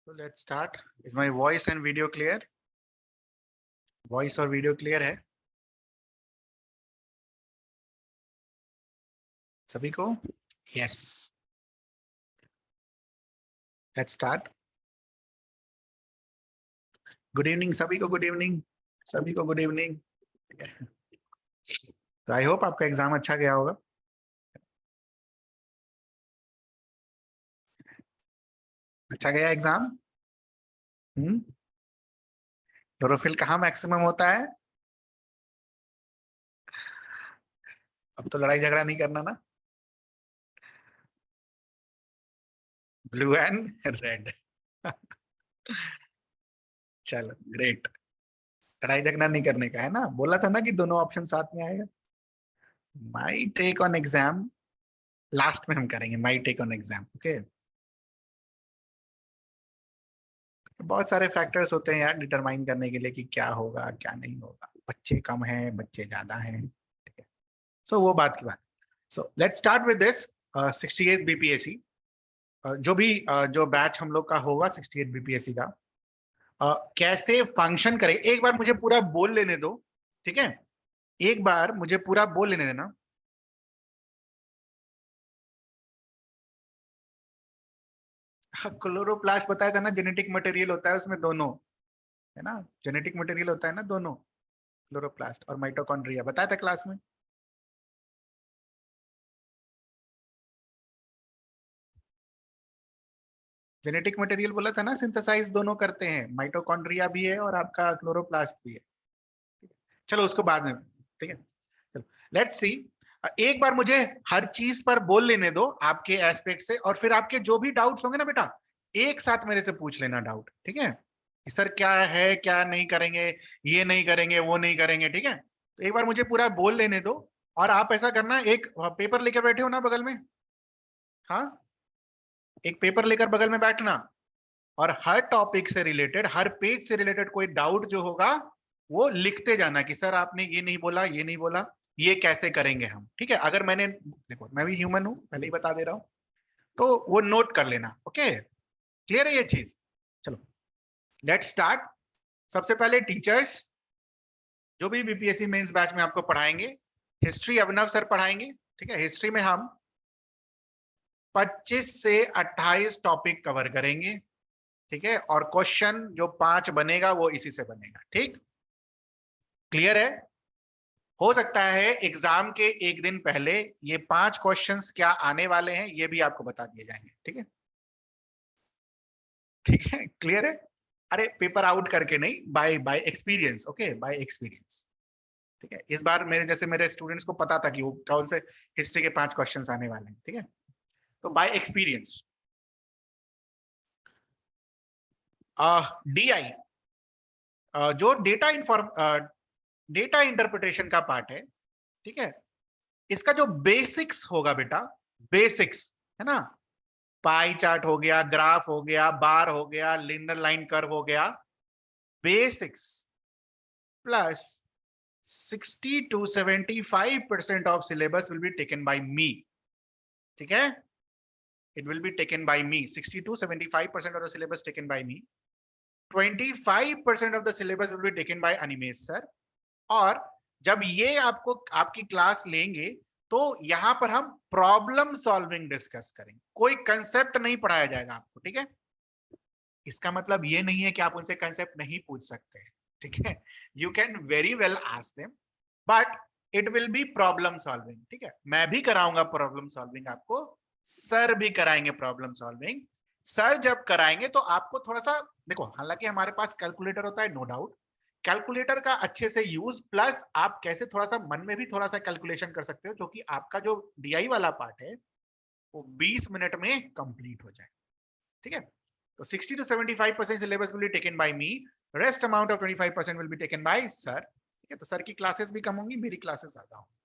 So let's start. Is my voice and video clear? Voice और video clear है सभी को? Yes. Let's start. Good evening सभी को. Good evening सभी को. Good evening. तो I hope आपका एग्जाम अच्छा गया होगा. अच्छा गया एग्जाम? क्लोरोफिल कहाँ मैक्सिमम होता है? अब तो लड़ाई झगड़ा नहीं करना ना. Blue and red. चलो ग्रेट. लड़ाई झगड़ा नहीं करने का है ना. बोला था ना कि दोनों ऑप्शन साथ में आएगा. माई टेक ऑन एग्जाम लास्ट में हम करेंगे. माई टेक ऑन एग्जाम. ओके. बहुत सारे फैक्टर्स होते हैं यार डिटरमाइन करने के लिए कि क्या होगा क्या नहीं होगा. बच्चे कम हैं, बच्चे ज्यादा हैं. ठीक है. सो वो बात की बात. So let's start with this 68 BPSC. जो बैच हम लोग का होगा 68 बीपीएससी का, कैसे फंक्शन करे एक बार मुझे पूरा बोल लेने दो. ठीक है. एक बार मुझे पूरा बोल लेने देना. क्लोरोप्लास्ट बताया था ना, जेनेटिक मटेरियल होता है उसमें दोनों, है ना. जेनेटिक मटेरियल होता है ना दोनों, क्लोरोप्लास्ट और माइटोकॉन्ड्रिया. बताया था क्लास में. जेनेटिक मटेरियल बोला था ना, सिंथेसाइज दोनों करते हैं. माइटोकॉन्ड्रिया भी है और आपका क्लोरोप्लास्ट भी है. चलो उसको बाद में. ठीक है. चलो लेट्स सी. एक बार मुझे हर चीज पर बोल लेने दो आपके एस्पेक्ट से, और फिर आपके जो भी डाउट्स होंगे ना बेटा, एक साथ मेरे से पूछ लेना डाउट. ठीक है. सर क्या है, क्या नहीं करेंगे, ये नहीं करेंगे, वो नहीं करेंगे. ठीक है. तो एक बार मुझे पूरा बोल लेने दो. और आप ऐसा करना, एक पेपर लेकर बैठे हो ना बगल में. हाँ, एक पेपर लेकर बगल में बैठना, और हर टॉपिक से रिलेटेड, हर पेज से रिलेटेड कोई डाउट जो होगा वो लिखते जाना कि सर आपने ये नहीं बोला, ये नहीं बोला, ये कैसे करेंगे हम. ठीक है. अगर मैंने, देखो मैं भी ह्यूमन हूं, पहले ही बता दे रहा हूं, तो वो नोट कर लेना. ओके. क्लियर है ये चीज? चलो लेट्स स्टार्ट. सबसे पहले टीचर्स जो भी बीपीएससी मेंस बैच में आपको पढ़ाएंगे, हिस्ट्री अभिनव सर पढ़ाएंगे. ठीक है. हिस्ट्री में हम 25 से 28 टॉपिक कवर करेंगे. ठीक है. और क्वेश्चन जो 5 बनेगा वो इसी से बनेगा. ठीक. क्लियर है? हो सकता है एग्जाम के एक दिन पहले ये 5 क्वेश्चंस क्या आने वाले हैं ये भी आपको बता दिए जाएंगे. ठीक है. ठीक है. क्लियर है? अरे पेपर आउट करके नहीं, by by experience. Okay, by experience. ठीक है. इस बार मेरे स्टूडेंट्स को पता था कि वो कौन से हिस्ट्री के 5 क्वेश्चंस आने वाले हैं. ठीक है. तो बाय एक्सपीरियंस. डीआई जो डेटा इंटरप्रिटेशन का पार्ट है. ठीक है. इसका जो बेसिक्स होगा बेटा, बेसिक्स है ना, पाई चार्ट हो गया, ग्राफ हो गया, बार हो गया, लिनियर लाइन कर्व हो गया, basics plus 60 to 75% of syllabus will be taken by me. ठीक है. It will be taken by me. 60 to 75% of the syllabus taken by me. 25% of the syllabus will be taken by Animesh sir. और जब ये आपको आपकी class लेंगे तो यहां पर हम प्रॉब्लम सॉल्विंग डिस्कस करेंगे. कोई कंसेप्ट नहीं पढ़ाया जाएगा आपको. ठीक है. इसका मतलब ये नहीं है कि आप उनसे कंसेप्ट नहीं पूछ सकते. ठीक है. You can very well ask them, but it will B problem solving. ठीक है. मैं भी कराऊंगा प्रॉब्लम सॉल्विंग आपको, सर भी कराएंगे प्रॉब्लम सॉल्विंग. सर जब कराएंगे तो आपको थोड़ा सा देखो, हालांकि हमारे पास कैलकुलेटर होता है, नो डाउट. कैलकुलेटर का अच्छे से यूज, प्लस आप कैसे थोड़ा सा मन में भी थोड़ा सा कैलकुलेशन कर सकते हो, क्योंकि आपका जो डीआई वाला पार्ट है वो 20 मिनट में कंप्लीट हो जाए. ठीक है. तो 60 to 75% syllabus will be taken by me, rest amount of 25% will be taken by sir. ठीक है. तो सर की क्लासेस भी कम होंगी, मेरी क्लासेस ज्यादा होंगी.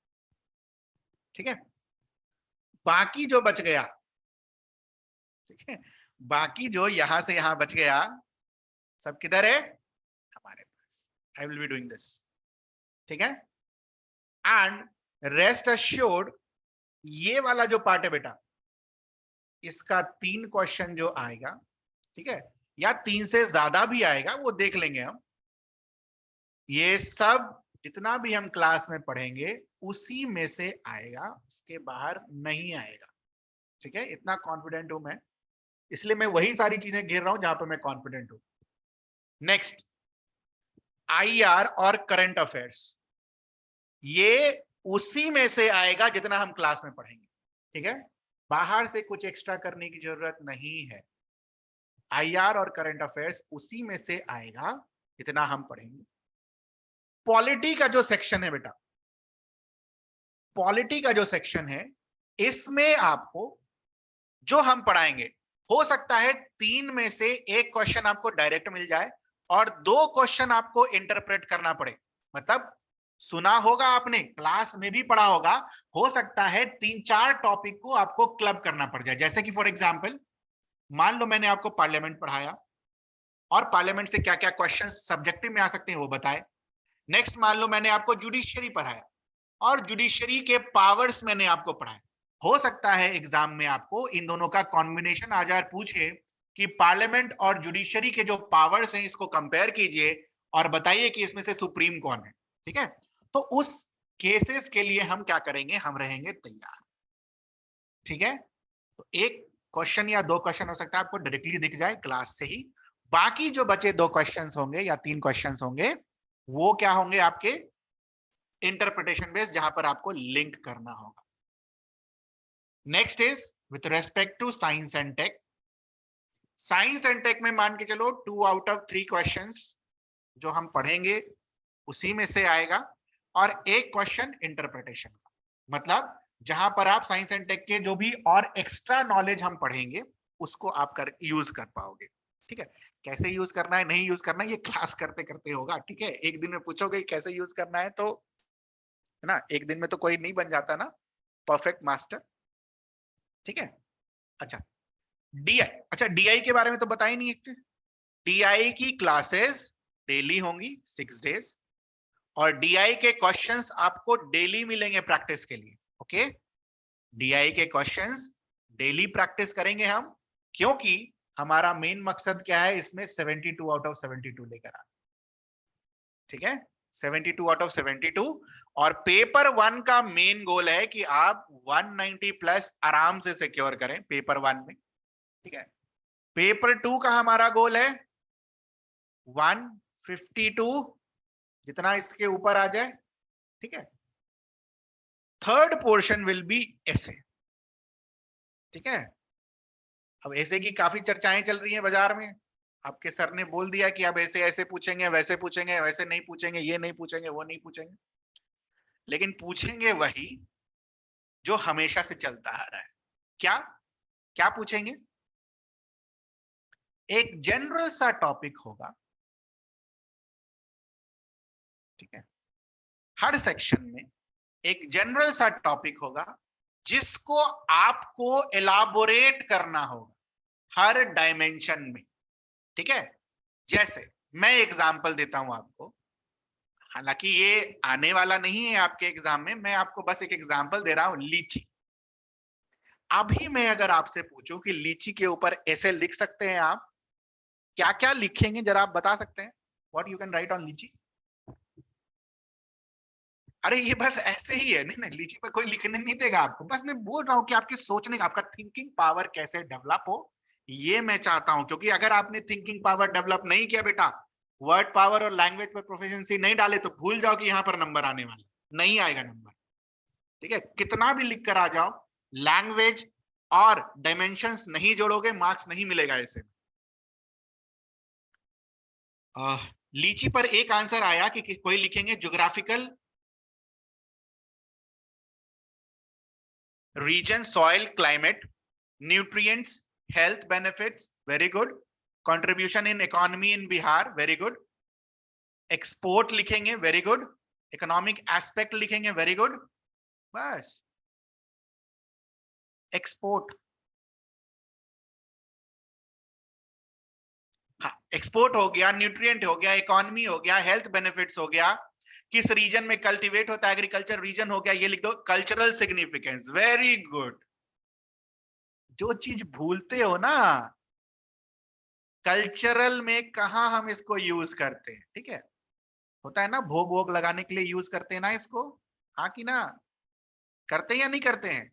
ठीक है. बाकी जो बच गया, ठीक है, बाकी जो यहां से यहां बच गया, सब किधर है? हमारे पास. I will be doing this. ठीक है. एंड रेस्ट अश्योर्ड, ये वाला जो पार्ट है बेटा, इसका 3 क्वेश्चन जो आएगा, ठीक है, या 3 से ज्यादा भी आएगा, वो देख लेंगे हम। ये सब जितना भी हम क्लास में पढ़ेंगे उसी में से आएगा, उसके बाहर नहीं आएगा। ठीक है, इतना कॉन्फिडेंट हूं मैं, इसलिए मैं वही सारी चीजें घेर रहा हूं जहां पर मैं कॉन्फिडेंट हूं। नेक्स्ट, आईआर और करंट अफेयर्स, ये उसी में से आएगा जितना हम क्लास में पढ़ेंगे। ठीक है, बाहर से कुछ एक्स्ट्रा करने की जरूरत नहीं है। आईआर और करंट अफेयर्स उसी में से आएगा जितना हम पढ़ेंगे। पॉलिटी का जो सेक्शन है बेटा, पॉलिटी का जो सेक्शन है, इसमें आपको जो हम पढ़ाएंगे, हो सकता है 3 में से 1 क्वेश्चन आपको डायरेक्ट मिल जाए और 2 क्वेश्चन आपको इंटरप्रेट करना पड़े। मतलब सुना होगा आपने, क्लास में भी पढ़ा होगा, हो सकता है 3-4 टॉपिक को आपको क्लब करना पड़ जाए। जैसे कि फॉर एग्जांपल, मान लो मैंने आपको पार्लियामेंट पढ़ाया और पार्लियामेंट से क्या क्या क्वेश्चन सब्जेक्टिव में आ सकते हैं वो बताए। नेक्स्ट, मान लो मैंने आपको जुडिशियरी पढ़ाया और जुडिशियरी के पावर्स मैंने आपको पढ़ाया। हो सकता है एग्जाम में आपको इन दोनों का कॉम्बिनेशन आ जाए, पूछे कि पार्लियामेंट और जुडिशियरी के जो पावर्स हैं इसको कंपेयर कीजिए और बताइए कि इसमें से सुप्रीम कौन है। ठीक है, तो उस केसेस के लिए हम क्या करेंगे, हम रहेंगे तैयार। ठीक है, तो एक क्वेश्चन या 2 क्वेश्चन हो सकता है आपको डायरेक्टली दिख जाए क्लास से ही, बाकी जो बचे 2 क्वेश्चंस होंगे या 3 क्वेश्चंस होंगे, वो क्या होंगे, आपके इंटरप्रिटेशन बेस्ड, जहां पर आपको लिंक करना होगा। Next is with respect to science and tech. Science and tech में मान के चलो 2 आउट ऑफ 3 क्वेश्चंस जो हम पढ़ेंगे उसी में से आएगा और 1 क्वेश्चन इंटरप्रिटेशन का। मतलब जहां पर आप साइंस एंड टेक के जो भी और एक्स्ट्रा नॉलेज हम पढ़ेंगे उसको आप यूज कर पाओगे। ठीक है, कैसे यूज करना है, नहीं यूज करना है, ये क्लास करते करते होगा। ठीक है, एक दिन में पूछोगे कैसे यूज करना है तो, है ना, एक दिन में तो कोई नहीं बन जाता ना परफेक्ट मास्टर। ठीक है, अच्छा डीआई, अच्छा डीआई के बारे में तो बता ही नहीं है। डीआई की क्लासेस डेली होंगी 6 डेज और डीआई के क्वेश्चंस आपको डेली मिलेंगे प्रैक्टिस के लिए। ओके, डीआई के क्वेश्चंस डेली प्रैक्टिस करेंगे हम, क्योंकि हमारा मेन मकसद क्या है, इसमें 72 आउट ऑफ 72 लेकर आना। ठीक है, 72 आउट ऑफ 72, और पेपर 1 का मेन गोल है कि आप 190 प्लस आराम से सिक्योर करें पेपर 1 में। ठीक है, पेपर 2 का हमारा गोल है 152, जितना इसके ऊपर आ जाए। ठीक है, थर्ड पोर्शन विल बी ऐसे। ठीक है, अब ऐसे की काफी चर्चाएं चल रही हैं बाजार में, आपके सर ने बोल दिया कि अब ऐसे ऐसे पूछेंगे, वैसे पूछेंगे, वैसे नहीं पूछेंगे, ये नहीं पूछेंगे, वो नहीं पूछेंगे, लेकिन पूछेंगे वही जो हमेशा से चलता आ रहा है। क्या क्या पूछेंगे, एक जनरल सा टॉपिक होगा। ठीक है, हर सेक्शन में एक जनरल सा टॉपिक होगा जिसको आपको एलाबोरेट करना होगा हर डायमेंशन में। ठीक है, जैसे मैं एग्जांपल देता हूं आपको, हालांकि ये आने वाला नहीं है आपके एग्जाम में, मैं आपको बस एक एग्जांपल दे रहा हूं, लीची। अभी मैं अगर आपसे पूछूं कि लीची के ऊपर ऐसे लिख सकते हैं आप, क्या क्या लिखेंगे जरा आप बता सकते हैं, what you can write on लीची? अरे ये बस ऐसे ही है, नहीं नहीं, लीची पे कोई लिखने नहीं देगा आपको, बस मैं बोल रहा हूं कि आपके सोचने का, आपका थिंकिंग पावर कैसे डेवलप हो, ये मैं चाहता हूं। क्योंकि अगर आपने थिंकिंग पावर डेवलप नहीं किया बेटा, वर्ड पावर और लैंग्वेज पर प्रोफिशिएंसी नहीं डाले, तो भूल जाओ कि यहां पर नंबर आने वाले, नहीं आएगा नंबर। ठीक है, कितना भी लिख कर आ जाओ, लैंग्वेज और डायमेंशंस नहीं जोड़ोगे, मार्क्स नहीं मिलेगा ऐसे। लीची पर एक आंसर आया कि कोई लिखेंगे geographical region, soil, climate, nutrients, health benefits, very good. Contribution in economy in Bihar, very good. Export लिखेंगे, very good. Economic aspect लिखेंगे, very good. बस export, हाँ एक्सपोर्ट हो गया, न्यूट्रिएंट हो गया, इकोनॉमी हो गया, हेल्थ बेनिफिट्स हो गया, किस रीजन में कल्टीवेट होता है, एग्रीकल्चर रीजन हो गया, ये लिख दो। Cultural significance, very good. जो चीज भूलते हो ना, कल्चरल में कहाँ हम इसको यूज करते हैं, ठीक है, होता है ना, भोग वोग लगाने के लिए यूज करते हैं ना इसको, हाँ कि ना, करते हैं या नहीं करते हैं।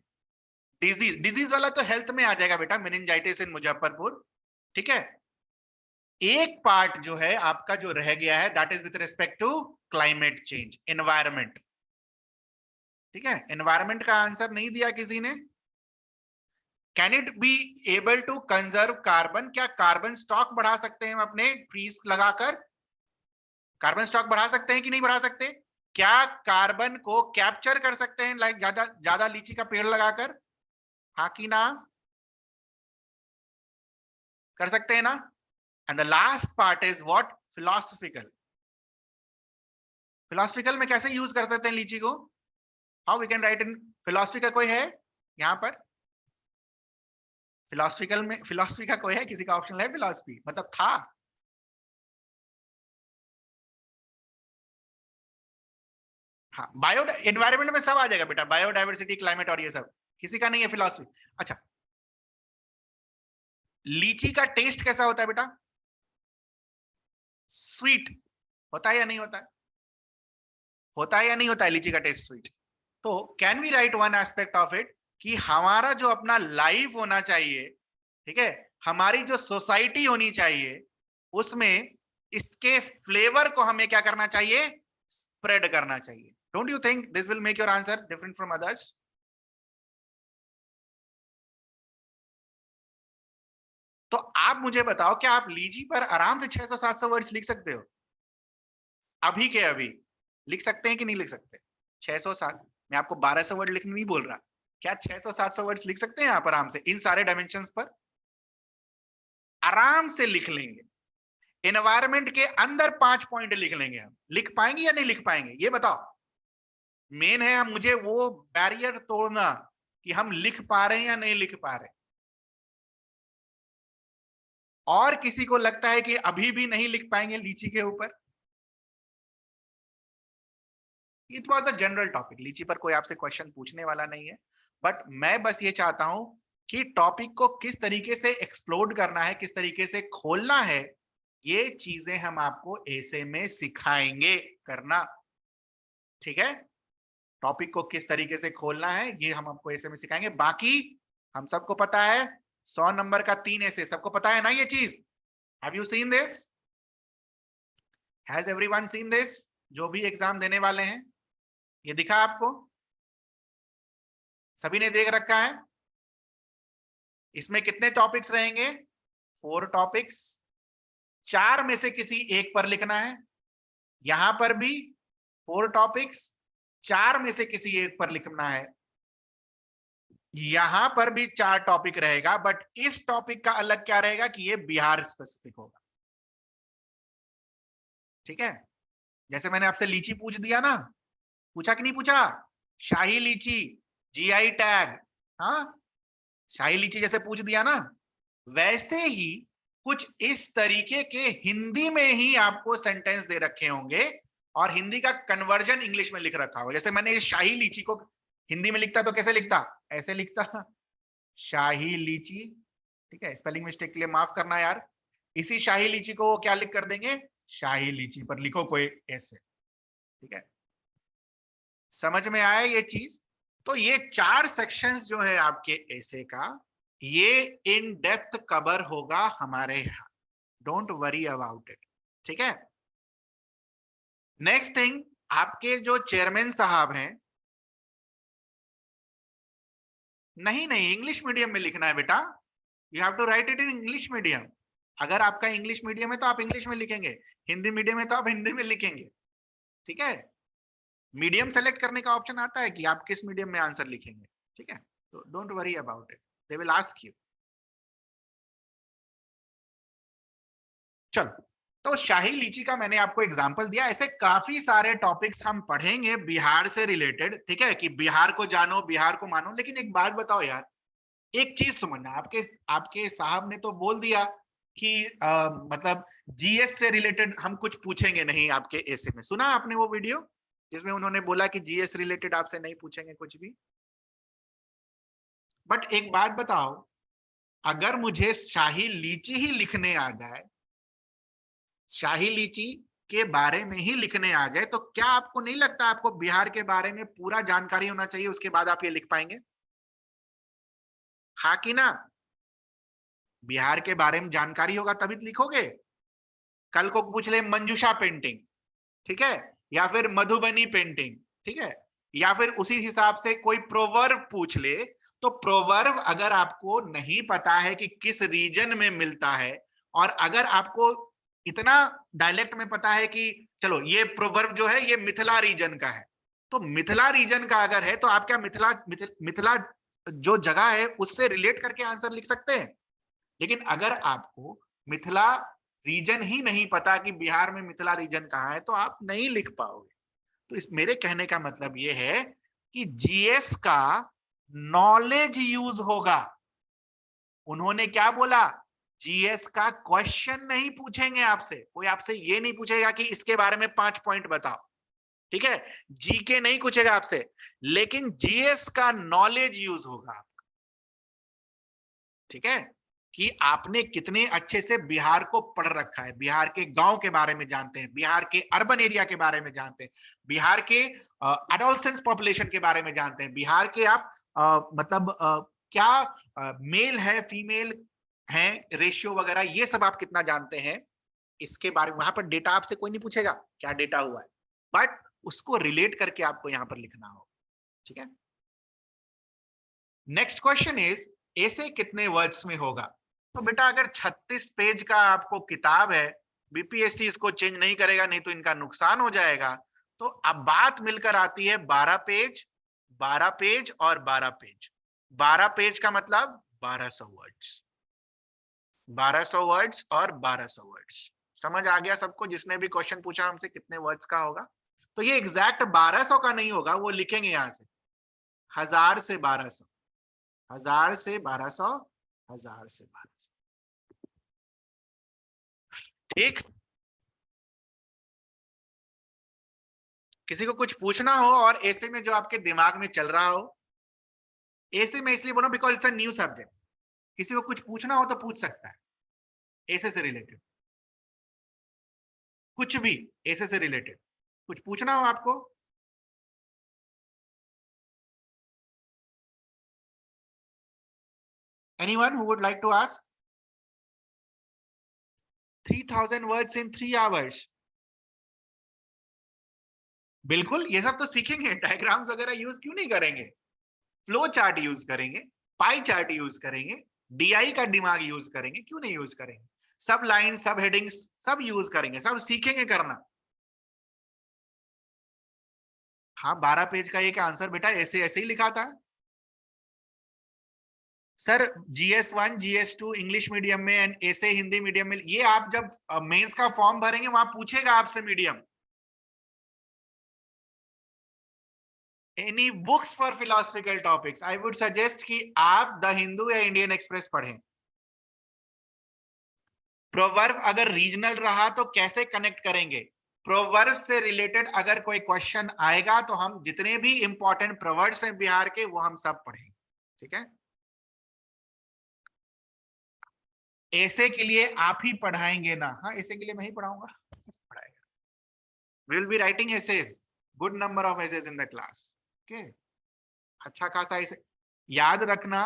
डिजीज, डिजीज वाला तो हेल्थ में आ जाएगा बेटा, मेनिंजाइटिस इन मुजफ्फरपुर, ठीक है। एक पार्ट जो है आपका जो रह गया है, that is with respect to climate change, environment, ठीक है। एनवायरमेंट का आंसर नहीं दिया किसी ने। Can it be able to conserve carbon, क्या कार्बन स्टॉक बढ़ा सकते हैं हम अपने ट्रीज लगाकर, कार्बन स्टॉक बढ़ा सकते हैं कि नहीं बढ़ा सकते, क्या कार्बन को कैप्चर कर सकते हैं, लाइक ज्यादा ज्यादा लीची का पेड़ लगाकर, हाँ कि ना, कर सकते हैं ना। And the last part is what, philosophical, philosophical में कैसे यूज कर सकते हैं लीची को, how we can write in philosophy का कोई है यहाँ पर, फिलोसफिकल में, फिलोसफी का कोई है, किसी का ऑप्शन है फिलोसफी, मतलब था, हाँ, बायो एनवायरमेंट में सब आ जाएगा बेटा, बायोडाइवर्सिटी, क्लाइमेट और ये सब, किसी का नहीं है फिलोसफी। अच्छा, लीची का टेस्ट कैसा होता है बेटा, स्वीट होता है या नहीं होता है, होता है या नहीं होता है लीची का टेस्ट स्वीट। तो can we write one aspect of it, कि हमारा जो अपना लाइफ होना चाहिए, ठीक है, हमारी जो सोसाइटी होनी चाहिए, उसमें इसके फ्लेवर को हमें क्या करना चाहिए, स्प्रेड करना चाहिए। Don't you think this will make your answer different from others. तो आप मुझे बताओ, क्या आप लीची पर आराम से 600-700 वर्ड्स लिख सकते हो, अभी के अभी लिख सकते हैं कि नहीं लिख सकते, 600-7, मैं आपको 1200 वर्ड लिखने नहीं बोल रहा, क्या 600-700 वर्ड्स लिख सकते हैं आप आराम से इन सारे डायमेंशंस पर, आराम से लिख लेंगे। एनवायरमेंट के अंदर 5 पॉइंट लिख लेंगे, हम लिख पाएंगे या नहीं लिख पाएंगे, ये बताओ। मेन है हम, मुझे वो बैरियर तोड़ना कि हम लिख पा रहे हैं या नहीं लिख पा रहे। और किसी को लगता है कि अभी भी नहीं लिख पाएंगे लीची के ऊपर, it was a general topic, लीची पर कोई आपसे क्वेश्चन पूछने वाला नहीं है, बट मैं बस ये चाहता हूं कि टॉपिक को किस तरीके से एक्सप्लोर करना है, किस तरीके से खोलना है, ये चीजें हम आपको ऐसे में सिखाएंगे करना, ठीक है। टॉपिक को किस तरीके से खोलना है ये हम आपको ऐसे में सिखाएंगे। बाकी हम सबको पता है 100 नंबर का 3 ऐसे, सबको पता है ना ये चीज, have you seen this, has everyone seen this, जो भी एग्जाम देने वाले हैं, ये दिखा आपको, सभी ने देख रखा है। इसमें कितने टॉपिक्स रहेंगे, 4 टॉपिक्स, 4 में से किसी एक पर लिखना है, यहां पर भी 4 टॉपिक्स, 4 में से किसी एक पर लिखना है, यहां पर भी 4 टॉपिक रहेगा, बट इस टॉपिक का अलग क्या रहेगा कि ये बिहार स्पेसिफिक होगा, ठीक है। जैसे मैंने आपसे लीची पूछ दिया ना, पूछा कि नहीं पूछा, शाही लीची, जीआई टैग, हाँ, शाही लीची जैसे पूछ दिया ना, वैसे ही कुछ इस तरीके के हिंदी में ही आपको सेंटेंस दे रखे होंगे, और हिंदी का कन्वर्जन इंग्लिश में लिख रखा होगा। जैसे मैंने शाही लीची को हिंदी में लिखता तो कैसे लिखता, ऐसे लिखता, शाही लीची, ठीक है, स्पेलिंग मिस्टेक के लिए माफ करना यार। इसी शाही लीची को क्या लिख कर देंगे, शाही लीची पर लिखो कोई ऐसे, ठीक है, समझ में आया ये चीज। तो ये 4 सेक्शंस जो है आपके ऐसे का, ये इन डेप्थ कवर होगा हमारे यहाँ, डोंट वरी अबाउट इट, ठीक है। नेक्स्ट थिंग, आपके जो चेयरमैन साहब हैं, नहीं नहीं इंग्लिश मीडियम में लिखना है बेटा, you have to write it in English medium. अगर आपका इंग्लिश मीडियम है तो आप इंग्लिश में लिखेंगे, हिंदी मीडियम है तो आप हिंदी में लिखेंगे, ठीक है। मीडियम सेलेक्ट करने का ऑप्शन आता है कि आप किस मीडियम में आंसर लिखेंगे, ठीक है, तो don't worry about it, they will ask you. चलो, तो शाही लीची का मैंने आपको एग्जांपल दिया, ऐसे काफी सारे टॉपिक्स हम पढ़ेंगे बिहार से रिलेटेड, ठीक है, कि बिहार को जानो, बिहार को मानो। लेकिन एक बात बताओ यार, एक चीज समझना, आपके आपके साहब ने तो बोल दिया कि मतलब जीएस से रिलेटेड हम कुछ पूछेंगे नहीं आपके ऐसे में, सुना आपने वो वीडियो जिसमें उन्होंने बोला कि जीएस रिलेटेड आपसे नहीं पूछेंगे कुछ भी। बट एक बात बताओ, अगर मुझे शाही लीची ही लिखने आ जाए, शाही लीची के बारे में ही लिखने आ जाए, तो क्या आपको नहीं लगता आपको बिहार के बारे में पूरा जानकारी होना चाहिए, उसके बाद आप ये लिख पाएंगे? हाँ कि ना? बिहार के बारे में जानकारी होगा तभी तो लिखोगे। कल को पूछ ले मंजूषा पेंटिंग, ठीक है, या फिर मधुबनी पेंटिंग, ठीक है, या फिर उसी हिसाब से कोई प्रोवर्ब पूछ ले, तो प्रोवर्ब अगर आपको नहीं पता है कि किस रीजन में मिलता है, और अगर आपको इतना डायलेक्ट में पता है कि चलो ये प्रोवर्ब जो है ये मिथिला रीजन का है, तो मिथिला रीजन का अगर है तो आप क्या मिथिला जो जगह है उससे रिलेट करके आंसर लिख सकते हैं। लेकिन अगर आपको मिथिला रीजन ही नहीं पता कि बिहार में मिथिला रीजन कहाँ है, तो आप नहीं लिख पाओगे। तो इस मेरे कहने का मतलब यह है कि जीएस का नॉलेज यूज होगा। उन्होंने क्या बोला? जीएस का क्वेश्चन नहीं पूछेंगे आपसे, कोई आपसे ये नहीं पूछेगा कि इसके बारे में 5 पॉइंट बताओ, ठीक है, जीके नहीं पूछेगा आपसे, लेकिन जीएस का नॉलेज यूज होगा आपका, ठीक है, कि आपने कितने अच्छे से बिहार को पढ़ रखा है, बिहार के गांव के बारे में जानते हैं, बिहार के अर्बन एरिया के बारे में जानते हैं, बिहार के एडोलसेंस पॉपुलेशन के बारे में जानते हैं, बिहार के आप मतलब क्या मेल है फीमेल है रेशियो वगैरह, ये सब आप कितना जानते हैं, इसके बारे में वहां पर डेटा आपसे कोई नहीं पूछेगा क्या डेटा हुआ है, बट उसको रिलेट करके आपको यहां पर लिखना होगा, ठीक है। नेक्स्ट क्वेश्चन इज ऐसे कितने वर्ड्स में होगा? तो बेटा अगर 36 पेज का आपको किताब है, बीपीएससी इसको चेंज नहीं करेगा, नहीं तो इनका नुकसान हो जाएगा। तो अब बात मिलकर आती है 12 पेज, 12 पेज और 12 पेज। 12 पेज का मतलब 1200 वर्ड्स, 1200 वर्ड्स और 1200 वर्ड्स। समझ आ गया सबको? जिसने भी क्वेश्चन पूछा हमसे कितने वर्ड्स का होगा, तो ये एग्जैक्ट 1200 का नहीं होगा, वो लिखेंगे यहां से 1000 से 1200, 1000 से 1200, 1000 से 1200, ठीक। किसी को कुछ पूछना हो और ऐसे में जो आपके दिमाग में चल रहा हो, ऐसे में इसलिए बोलो because it's a new subject, किसी को कुछ पूछना हो तो पूछ सकता है, ऐसे से रिलेटेड कुछ भी, ऐसे से रिलेटेड कुछ पूछना हो आपको। Anyone who would like to ask? 3000 words in 3 hours, बिल्कुल, ये सब तो सीखेंगे, डायग्राम्स वगैरह यूज क्यों नहीं करेंगे, फ्लो चार्ट यूज करेंगे, पाई चार्ट यूज करेंगे, डीआई का दिमाग यूज करेंगे, क्यों नहीं यूज करेंगे, सब लाइन सब हेडिंग्स सब यूज करेंगे, सब सीखेंगे करना। हाँ 12 पेज का एक आंसर बेटा ऐसे ऐसे ही लिखा था sir, GS1 GS2 English medium में एंड ऐसे हिंदी मीडियम में, ये आप जब मेंस का फॉर्म भरेंगे वहां पूछेगा आपसे medium. Any books for philosophical topics, I would suggest कि आप द हिंदू या इंडियन एक्सप्रेस पढ़ें। प्रोवर्ब अगर रीजनल रहा तो कैसे कनेक्ट करेंगे, प्रोवर्ब से रिलेटेड अगर कोई क्वेश्चन आएगा तो हम जितने भी इंपॉर्टेंट प्रोवर्ब्स हैं बिहार के वो हम सब पढ़ेंगे, ठीक है। ऐसे के लिए आप ही पढ़ाएंगे ना? हाँ ऐसे के लिए मैं ही पढ़ाऊंगा, पढ़ाएगा। We will be writing essays, good number of essays in the class, okay? अच्छा खासा ऐसे याद रखना,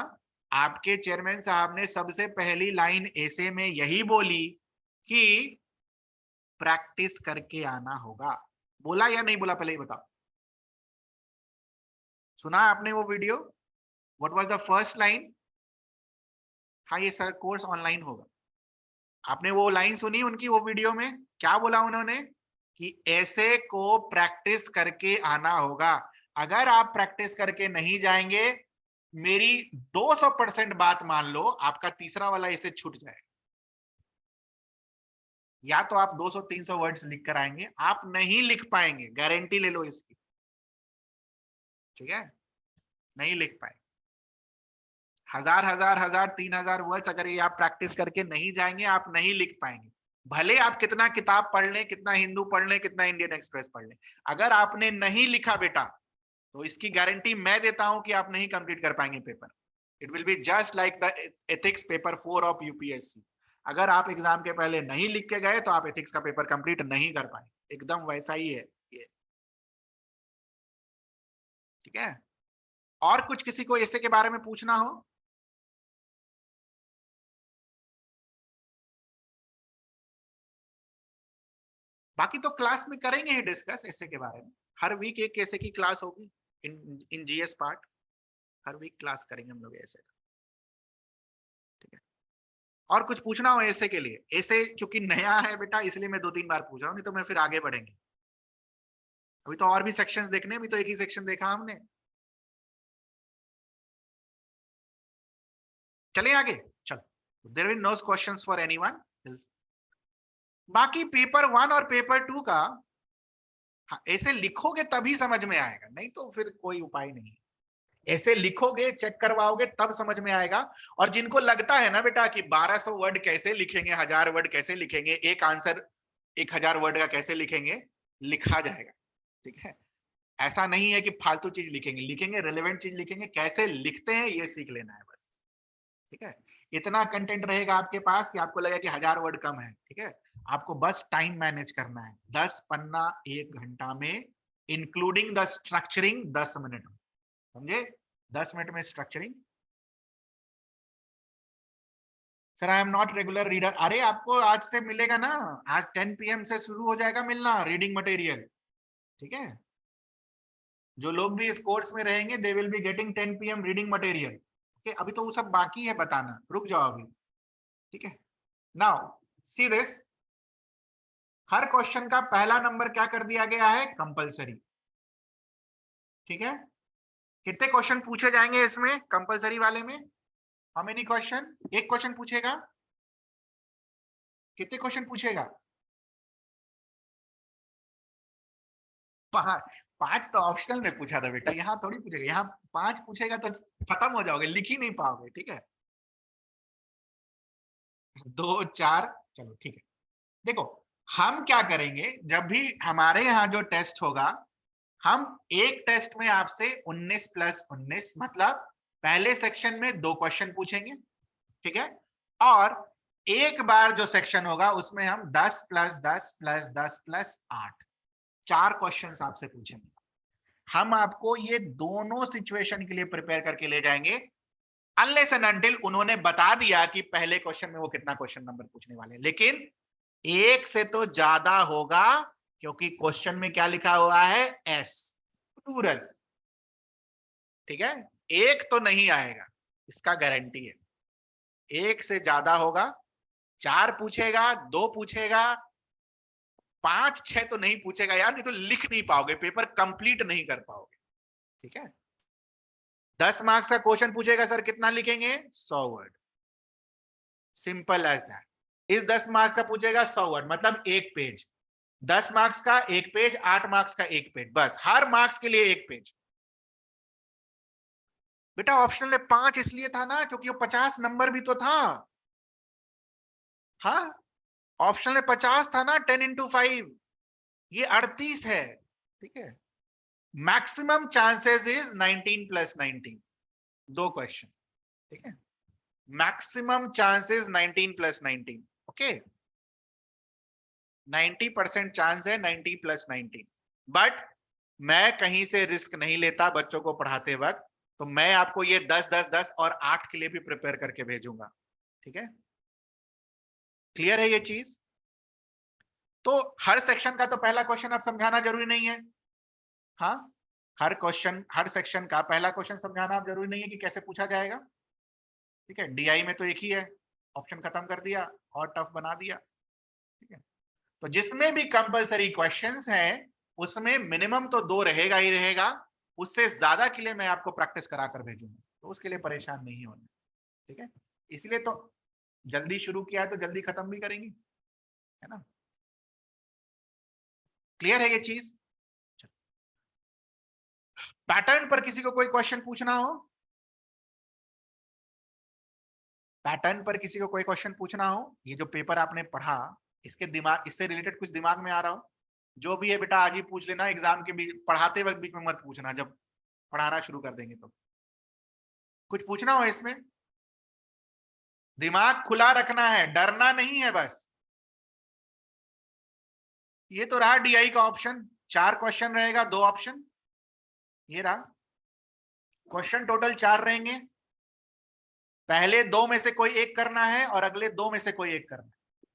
आपके चेयरमैन साहब ने सबसे पहली लाइन ऐसे में यही बोली कि प्रैक्टिस करके आना होगा। बोला या नहीं बोला, पहले ही बताओ। सुना आपने वो video? What was the first line? हाँ ये सर कोर्स ऑनलाइन होगा। आपने वो लाइन सुनी उनकी वो वीडियो में? क्या बोला उन्होंने? कि ऐसे को प्रैक्टिस करके आना होगा। अगर आप प्रैक्टिस करके नहीं जाएंगे, मेरी 200% बात मान लो, आपका तीसरा वाला ऐसे छूट जाएगा। या तो आप 200-300 वर्ड्स लिख कर आएंगे, आप नहीं लिख पाएंगे, गारंटी ले लो इसकी, ठीक है, नहीं लिख पाएंगे। 1000 वर्ड्स अगर ये आप प्रैक्टिस करके नहीं जाएंगे, आप नहीं लिख पाएंगे। भले आप कितना किताब पढ़ लें, कितना हिंदू पढ़ लें, कितना इंडियन एक्सप्रेस पढ़ लें, अगर आपने नहीं लिखा बेटा, तो इसकी गारंटी मैं देता हूं कि आप नहीं कंप्लीट कर पाएंगे paper. It will be just like the ethics paper 4 of UPSC. अगर आप एग्जाम के पहले नहीं लिख के गए तो आप एथिक्स का पेपर कंप्लीट नहीं कर पाए, एकदम वैसा ही है ये। ठीक है, और कुछ किसी को ऐसे के बारे में पूछना हो? बाकी तो क्लास में करेंगे ही डिस्कस ऐसे के बारे में। हर वीक एक ऐसे की क्लास होगी इन जीएस पार्ट, हर वीक क्लास करेंगे हम लोग ऐसे। ठीक है, और कुछ पूछना हो ऐसे के लिए? ऐसे क्योंकि नया है बेटा इसलिए मैं 2-3 बार पूछ रहा हूँ, नहीं तो मैं फिर आगे बढ़ेंगे। अभी तो और भी सेक्शंस देखने, अभी तो एक ही सेक्शन देखा हमने। चलिए आगे, चलो। There will no questions for anyone. बाकी पेपर 1 और पेपर 2 का हाँ, ऐसे लिखोगे तभी समझ में आएगा, नहीं तो फिर कोई उपाय नहीं। ऐसे लिखोगे, चेक करवाओगे तब समझ में आएगा। और जिनको लगता है ना बेटा कि 1200 वर्ड कैसे लिखेंगे, 1000 वर्ड कैसे लिखेंगे, एक आंसर 1000 वर्ड का कैसे लिखेंगे, लिखा जाएगा। ठीक है, ऐसा नहीं है कि फालतू चीज लिखेंगे, लिखेंगे रिलेवेंट चीज लिखेंगे, कैसे लिखते हैं ये सीख लेना है बस। ठीक है, इतना कंटेंट रहेगा आपके पास कि आपको लगेगा कि 1000 वर्ड कम है। ठीक है, आपको बस टाइम मैनेज करना है, 10 पन्ना 1 घंटा में, इंक्लूडिंग द स्ट्रक्चरिंग 10 मिनट में, समझे? 10 मिनट में structuring. Sir I am not regular reader, अरे आपको आज से मिलेगा ना, आज 10 PM से शुरू हो जाएगा मिलना रीडिंग मटेरियल। ठीक है, जो लोग भी इस कोर्स में रहेंगे they will be getting 10 PM reading material. Okay, अभी तो वो सब बाकी है बताना, रुक जाओ अभी। ठीक है, now see this, her question का पहला नंबर क्या कर दिया गया है? कंपलसरी। ठीक है, कितने क्वेश्चन पूछे जाएंगे इसमें कंपलसरी वाले में? How many question? एक क्वेश्चन पूछेगा? कितने क्वेश्चन पूछेगा? 5 तो ऑप्शनल में पूछा था बेटा, यहाँ थोड़ी पूछेगा, यहाँ 5 पूछेगा तो खत्म हो जाओगे, लिख ही नहीं पाओगे। ठीक है, 2 4, चलो ठीक है। देखो, हम क्या करेंगे, जब भी हमारे यहाँ जो टेस्ट होगा, हम एक टेस्ट में आपसे 19 + 19 मतलब पहले सेक्शन में 2 क्वेश्चन पूछेंगे। ठीक है, और एक बार जो सेक्शन होगा उसमें हम 10 + 10 + 10 + 8 4 क्वेश्चंस आपसे पूछेंगे। हम आपको ये दोनों सिचुएशन के लिए प्रिपेयर करके ले जाएंगे, अनलेस एंड अनटिल उन्होंने बता दिया कि पहले क्वेश्चन में वो कितना क्वेश्चन नंबर पूछने वाले हैं। लेकिन एक से तो ज्यादा होगा, क्योंकि क्वेश्चन में क्या लिखा हुआ है? S, plural. ठीक है, एक तो नहीं आएगा, इसका गारंटी है। एक से ज्यादा होगा, 4 पूछेगा, 2 पूछेगा, 5 6 तो नहीं पूछेगा यार, नहीं तो लिख नहीं पाओगे, पेपर कंप्लीट नहीं कर पाओगे। ठीक है, 10 मार्क्स का क्वेश्चन पूछेगा, सर कितना लिखेंगे? 100 वर्ड, सिंपल एज दैट। इस 10 मार्क्स का पूछेगा 100 वर्ड मतलब एक पेज, 10 मार्क्स का एक पेज, 8 मार्क्स का एक पेज, बस हर मार्क्स के लिए एक पेज। बेटा ऑप्शनल में 5 इसलिए था ना क्योंकि वो 50 नंबर भी तो था। हाँ, ऑप्शनल में 50 था ना, 10 × 5, ये 38 है। ठीक है, मैक्सिमम चांसेस इज 19 + 19, 2 क्वेश्चन। ठीक है, मैक्सिमम चांसेस 19 + 19। ओके, 90% चांस है 90 + 19, बट मैं कहीं से रिस्क नहीं लेता बच्चों को पढ़ाते वक्त, तो मैं आपको ये 10 10 10 और 8 के लिए भी प्रिपेयर करके भेजूंगा। ठीक है, क्लियर है ये चीज? तो हर सेक्शन का तो पहला क्वेश्चन आप समझाना जरूरी नहीं है। हाँ, हर क्वेश्चन हर सेक्शन का पहला क्वेश्चन समझाना आप जरूरी नहीं है कि कैसे पूछा जाएगा। ठीक है, डीआई में तो एक ही है, ऑप्शन खत्म कर दिया और टफ बना दिया। ठीक है, तो जिसमें भी कंपलसरी क्वेश्चंस हैं उसमें मिनिमम तो 2 रहेगा ही रहेगा, उससे ज्यादा के लिए मैं आपको प्रैक्टिस करा कर भेजूंगा, तो उसके लिए परेशान नहीं होना। ठीक है, इसलिए तो जल्दी शुरू किया है तो जल्दी खत्म भी करेंगे, है ना? क्लियर है ये चीज? पैटर्न पर किसी को कोई क्वेश्चन पूछना हो? पैटर्न पर किसी को कोई क्वेश्चन पूछना हो, ये जो पेपर आपने पढ़ा इसके दिमाग, इससे रिलेटेड कुछ दिमाग में आ रहा हो, जो भी है बेटा आज ही पूछ लेना, एग्जाम के बीच पढ़ाते वक्त बीच में मत पूछना, जब पढ़ाना शुरू कर देंगे तो। कुछ पूछना हो इसमें? दिमाग खुला रखना है, डरना नहीं है बस। ये तो रहा डीआई का ऑप्शन, 4 क्वेश्चन रहेगा, 2 ऑप्शन, ये रहा। क्वेश्चन टोटल 4 रहेंगे, पहले 2 में से कोई एक करना है और अगले 2 में से कोई एक करना है,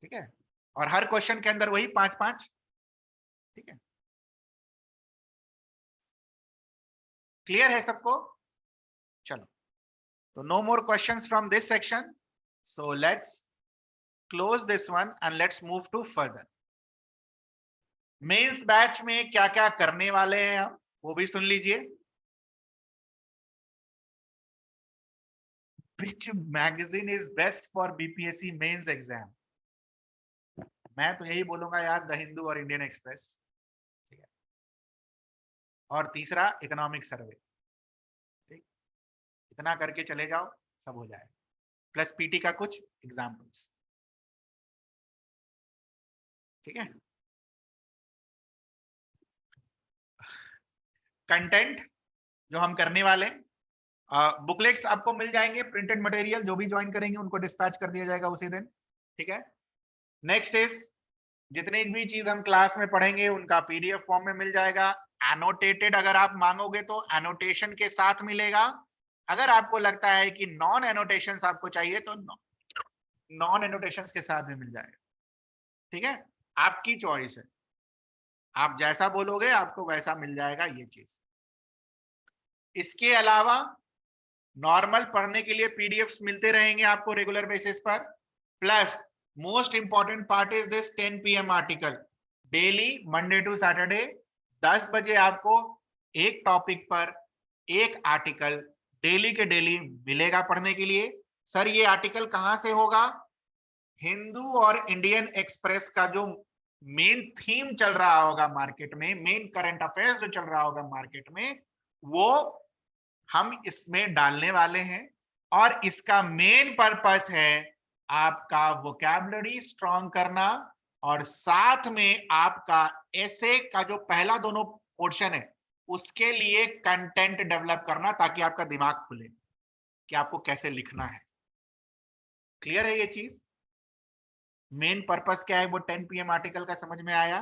ठीक है? और हर क्वेश्चन के अंदर वही 5-5, ठीक है? क्लियर है सबको? चलो, तो no more questions from this section, so let's close this one and let's move to further. Mains batch में क्या क्या करने वाले हैं हम, वो भी सुन लीजिए। Which magazine is best for BPSC mains exam? मैं तो यही बोलूंगा यार, द हिंदू और इंडियन एक्सप्रेस, ठीक है? और तीसरा इकोनॉमिक सर्वे, ठीक? इतना करके चले जाओ, सब हो जाएगा, प्लस पीटी का कुछ एग्जाम्पल्स, ठीक है? कंटेंट जो हम करने वाले, बुकलेट्स आपको मिल जाएंगे, प्रिंटेड मटेरियल जो भी ज्वाइन करेंगे उनको डिस्पैच कर दिया जाएगा उसी दिन, ठीक है? नेक्स्ट इज, जितनी भी चीज हम क्लास में पढ़ेंगे उनका पीडीएफ फॉर्म में मिल जाएगा। एनोटेटेड अगर आप मांगोगे तो एनोटेशन के साथ मिलेगा, अगर आपको लगता है कि नॉन एनोटेशंस आपको चाहिए तो नॉन एनोटेशंस के साथ भी मिल जाएगा, ठीक है? आपकी चॉइस है, आप जैसा बोलोगे आपको वैसा मिल जाएगा ये चीज। इसके अलावा नॉर्मल पढ़ने के लिए पीडीएफ्स मिलते रहेंगे आपको रेगुलर बेसिस पर, plus most important part is this 10 PM article, daily Monday to Saturday 10 बजे आपको एक टॉपिक पर एक आर्टिकल डेली के डेली मिलेगा पढ़ने के लिए। सर ये आर्टिकल कहां से होगा? हिंदू और इंडियन एक्सप्रेस का जो मेन थीम चल रहा होगा मार्केट में, मेन करंट अफेयर्स जो चल रहा होगा मार्केट में, वो हम इसमें डालने वाले हैं। और इसका मेन पर्पस है आपका वोकैबुलरी स्ट्रॉन्ग करना, और साथ में आपका ऐसे का जो पहला दोनों पोर्शन है उसके लिए कंटेंट डेवलप करना, ताकि आपका दिमाग खुले कि आपको कैसे लिखना है। क्लियर है ये चीज? मेन पर्पस क्या है वो 10 PM आर्टिकल का समझ में आया?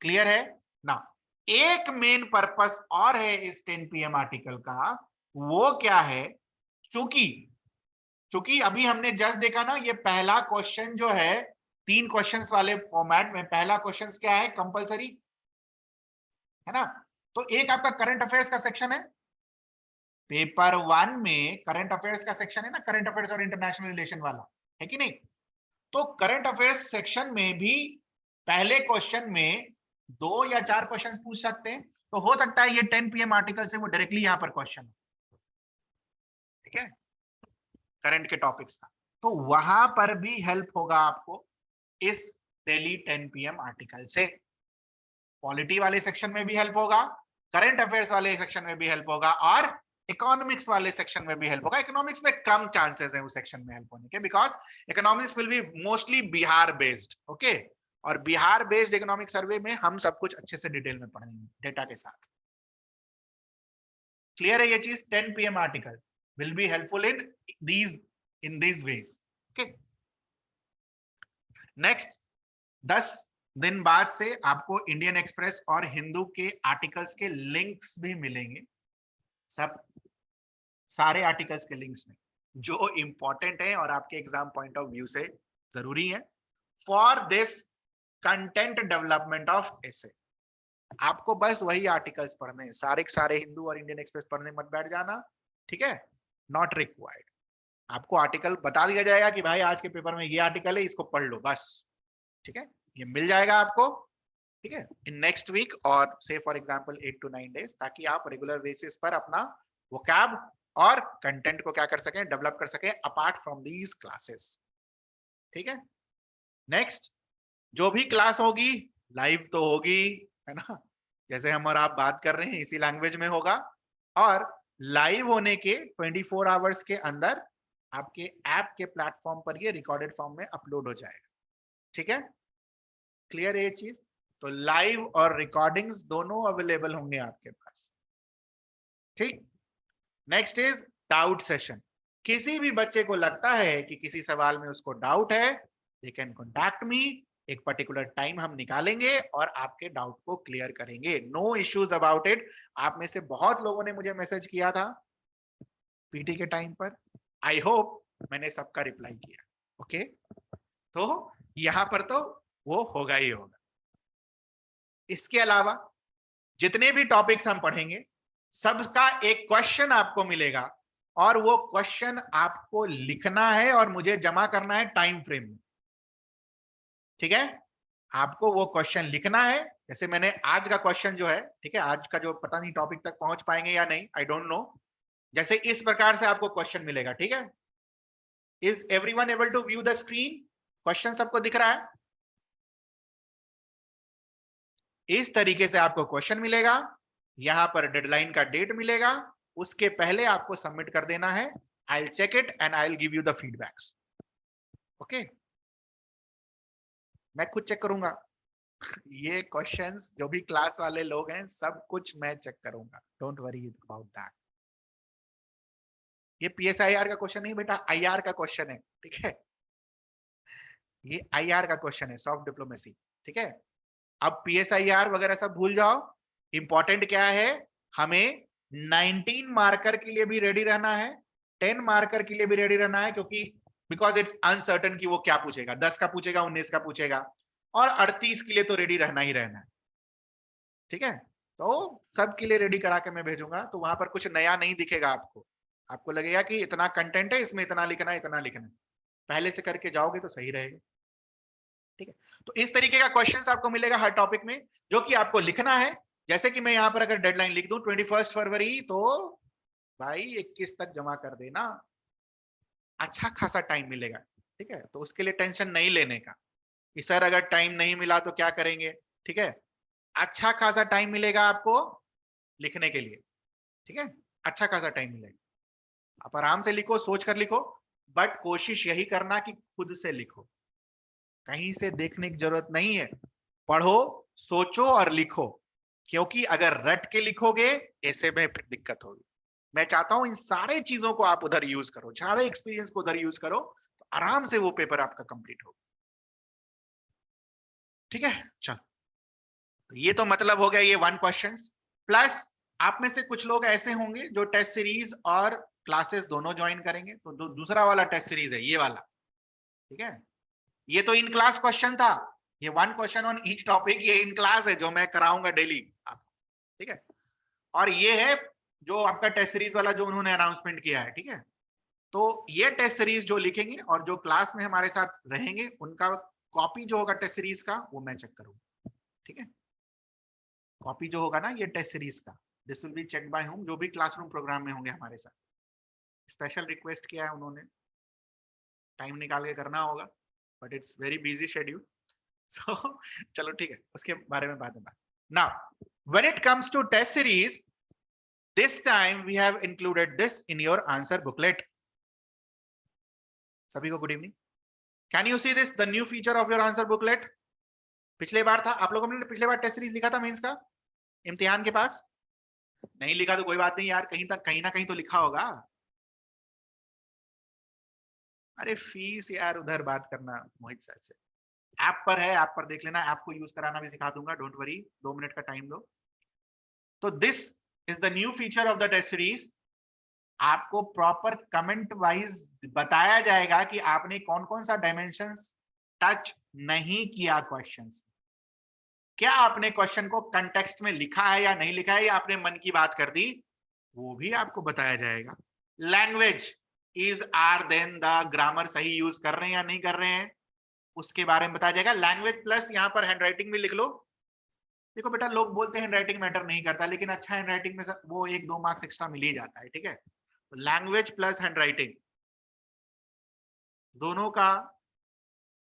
क्लियर है ना? एक मेन पर्पस और है इस 10 PM आर्टिकल का, वो क्या है? चूंकि चूंकि अभी हमने जस्ट देखा ना, ये पहला क्वेश्चन जो है 3 क्वेश्चंस वाले फॉर्मेट में, पहला क्वेश्चन क्या है? कंपलसरी है ना? तो एक आपका करंट अफेयर्स का सेक्शन है, पेपर 1 में करंट अफेयर्स का सेक्शन है ना, करंट अफेयर्स और इंटरनेशनल रिलेशन वाला, है कि नहीं? तो करंट अफेयर्स सेक्शन में भी पहले क्वेश्चन में 2 या 4 क्वेश्चन पूछ सकते हैं, तो हो सकता है ये 10 PM आर्टिकल से वो डायरेक्टली यहां पर क्वेश्चन, ठीक है, करंट के टॉपिक्स का, तो वहां पर भी हेल्प होगा आपको इस डेली 10 PM आर्टिकल से। पॉलिटी वाले सेक्शन में भी हेल्प होगा, करंट अफेयर्स वाले सेक्शन में भी हेल्प होगा, और इकोनॉमिक्स वाले सेक्शन में भी हेल्प होगा। इकोनॉमिक्स में कम चांसेस है उस सेक्शन में हेल्प होने के, because economics will be mostly Bihar based, okay? और बिहार बेस्ड इकोनॉमिक सर्वे में हम सब कुछ अच्छे से डिटेल में पढ़ेंगे डेटा के साथ। क्लियर है ये चीज? 10 PM article will be helpful in these veg, okay? Next 10 दिन बाद से आपको इंडियन एक्सप्रेस और हिंदू के आर्टिकल्स के लिंक्स भी मिलेंगे, सब सारे आर्टिकल्स के लिंक्स में, जो इंपॉर्टेंट है और आपके एग्जाम पॉइंट ऑफ व्यू से जरूरी है for this content development of essay. आपको बस वही आर्टिकल्स पढ़ने हैं, सारे सारे हिंदू और इंडियन एक्सप्रेस पढ़ने मत बैठ जाना, ठीक है? Not required. आपको आर्टिकल बता दिया जाएगा कि भाई आज के पेपर में ये आर्टिकल है, इसको पढ़ लो बस, ठीक है? ये मिल जाएगा आपको, ठीक है, इन नेक्स्ट वीक और से फॉर एग्जांपल 8 to 9 डेज, ताकि आप रेगुलर बेसिस पर अपना वोकैब और कंटेंट को क्या कर सकें, डेवलप कर सकें अपार्ट फ्रॉम दीज क्लासेस, ठीक है? नेक्स्ट, जो भी क्लास होगी लाइव तो होगी, है ना? जैसे हम और आप बात कर रहे हैं इसी लैंग्वेज में होगा, और लाइव होने के 24 आवर्स के अंदर आपके ऐप के प्लेटफॉर्म पर ये रिकॉर्डेड फॉर्म में अपलोड हो जाएगा, ठीक है? क्लियर है ये चीज? तो लाइव और रिकॉर्डिंग्स दोनों अवेलेबल होंगे आपके पास, ठीक। Next is doubt session. किसी भी बच्चे को लगता है कि किसी सवाल में उसको डाउट है, दे कैन कॉन्टैक्ट मी। एक पर्टिकुलर टाइम हम निकालेंगे और आपके डाउट को क्लियर करेंगे। No issues about it. आप में से बहुत लोगों ने मुझे मैसेज किया था पीटी के टाइम पर, आई होप मैंने सबका रिप्लाई किया। ओके, तो यहां पर तो वो होगा ही होगा। इसके अलावा जितने भी टॉपिक्स हम पढ़ेंगे सबका एक क्वेश्चन आपको मिलेगा और वो क्वेश्चन आपको लिखना है और मुझे जमा करना है टाइम फ्रेम में। ठीक है, आपको वो क्वेश्चन लिखना है। जैसे मैंने आज का क्वेश्चन जो है, ठीक है, आज का जो पता नहीं टॉपिक तक पहुंच पाएंगे या नहीं, आई डोंट नो। जैसे इस प्रकार से आपको क्वेश्चन मिलेगा। ठीक है, is everyone able to view the screen? Question सबको दिख रहा है? इस तरीके से आपको क्वेश्चन मिलेगा, यहां पर डेडलाइन का डेट मिलेगा, उसके पहले आपको सबमिट कर देना है। I will check it and I will give you the feedbacks. Okay, मैं खुद चेक करूंगा। ये क्वेश्चंस जो भी क्लास वाले लोग हैं सब कुछ मैं चेक करूंगा, डोंट वरी अबाउट दैट। ये पीएसआईआर का क्वेश्चन नहीं बेटा, आईआर का क्वेश्चन है। ठीक है, ये आईआर का क्वेश्चन है, सॉफ्ट डिप्लोमेसी। ठीक है, अब पीएसआईआर वगैरह सब भूल जाओ। इंपॉर्टेंट क्या है, हमें 19 मार्कर के लिए भी रेडी रहना है, 10 मार्कर के लिए भी रेडी रहना है, क्योंकि बिकॉज इट्स अनसर्टन कि वो क्या पूछेगा, 10 का पूछेगा, 19 का पूछेगा, और 38 के लिए तो रेडी रहना ही रहना है। ठीक है, तो सब के लिए रेडी करा के मैं भेजूंगा, तो वहां पर कुछ नया नहीं दिखेगा आपको। आपको लगेगा कि इतना कंटेंट है, इसमें इतना लिखना है, इतना लिखना है। पहले से करके जाओगे तो सही रहेगा। ठीक है, तो इस तरीके का क्वेश्चंस आपको मिलेगा हर टॉपिक में, जो कि आपको लिखना है। जैसे कि मैं यहां पर अगर डेडलाइन लिख दूं 21 फरवरी, तो भाई 21 तक जमा कर देना, अच्छा खासा टाइम मिलेगा। ठीक है, तो उसके लिए टेंशन नहीं लेने का कि सर अगर टाइम नहीं मिला तो क्या करेंगे। ठीक है, अच्छा खासा टाइम मिलेगा आपको लिखने के लिए। ठीक है, अच्छा खासा टाइम मिलेगा, आप आराम से लिखो, सोच कर लिखो, बट कोशिश यही करना कि खुद से लिखो, कहीं से देखने की जरूरत नहीं है। पढ़ो, सोचो और लिखो, क्योंकि अगर रट के लिखोगे ऐसे में फिर दिक्कत होगी। मैं चाहता हूं इन सारे चीजों को आप उधर यूज करो, सारे एक्सपीरियंस को उधर यूज करो, तो आराम से वो पेपर आपका कंप्लीट होगा। ठीक है, चलो, तो ये तो मतलब हो गया ये 1 क्वेश्चन। प्लस आप में से कुछ लोग ऐसे होंगे जो टेस्ट सीरीज और क्लासेस दोनों ज्वाइन करेंगे, तो दूसरा वाला टेस्ट सीरीज है ये वाला। ठीक है, ये तो इन क्लास क्वेश्चन था, ये 1 क्वेश्चन ऑन ईच टॉपिक, ये इन क्लास है जो मैं कराऊंगा डेली आपको। ठीक है, और ये है जो आपका टेस्ट सीरीज वाला जो उन्होंने अनाउंसमेंट किया है। ठीक है, तो ये टेस्ट सीरीज जो लिखेंगे और जो क्लास में हमारे साथ रहेंगे उनका कॉपी जो होगा टेस्ट सीरीज का वो मैं चेक करूंगा। ठीक है, कॉपी जो होगा ना ये टेस्ट सीरीज का, this will be check by home, जो भी क्लासरूम प्रोग्राम में होंगे हमारे साथ। स्पेशल रिक्वेस्ट किया है उन्होंने, टाइम निकाल के करना होगा, but it's very busy schedule. So चलो ठीक है, उसके बारे में बाद में बात। Now when it comes to test series, this time we have included this in your answer booklet. सभी को good evening. Can you see this the new feature of your answer booklet? पिछले बार था, आप लोगों ने पिछले बार टेस्ट सीरीज लिखा था मेंस का इम्तिहान के पास? नहीं लिखा तो कोई बात नहीं यार, कहीं तक कहीं ना कहीं तो लिखा होगा। अरे फीस यार उधर बात करना मोहित सर से, ऐप पर है, ऐप पर देख लेना, ऐप को यूज कराना भी सिखा दूंगा, डोंट वरी, 2 मिनट का टाइम दो। तो this is the new feature of the test series. आपको प्रॉपर कमेंट वाइज बताया जाएगा कि आपने कौन कौन सा डायमेंशंस टच नहीं किया क्वेश्चंस, क्या आपने क्वेश्चन को कंटेक्स्ट में लिखा है या नहीं लिखा है, या आपने मन की बात कर दी, वो भी आपको बताया जाएगा। Language is are then the grammar सही यूज कर रहे हैं या नहीं कर रहे हैं, उसके बारे में बताया जाएगा। लैंग्वेज प्लस यहाँ पर हैंडराइटिंग भी लिख लो। देखो बेटा, लोग बोलते हैं हैंडराइटिंग मैटर नहीं करता, लेकिन अच्छा हैंडराइटिंग में वो 1-2 मार्क्स एक्स्ट्रा मिल ही जाता है। ठीक है, लैंग्वेज प्लस हैंडराइटिंग दोनों का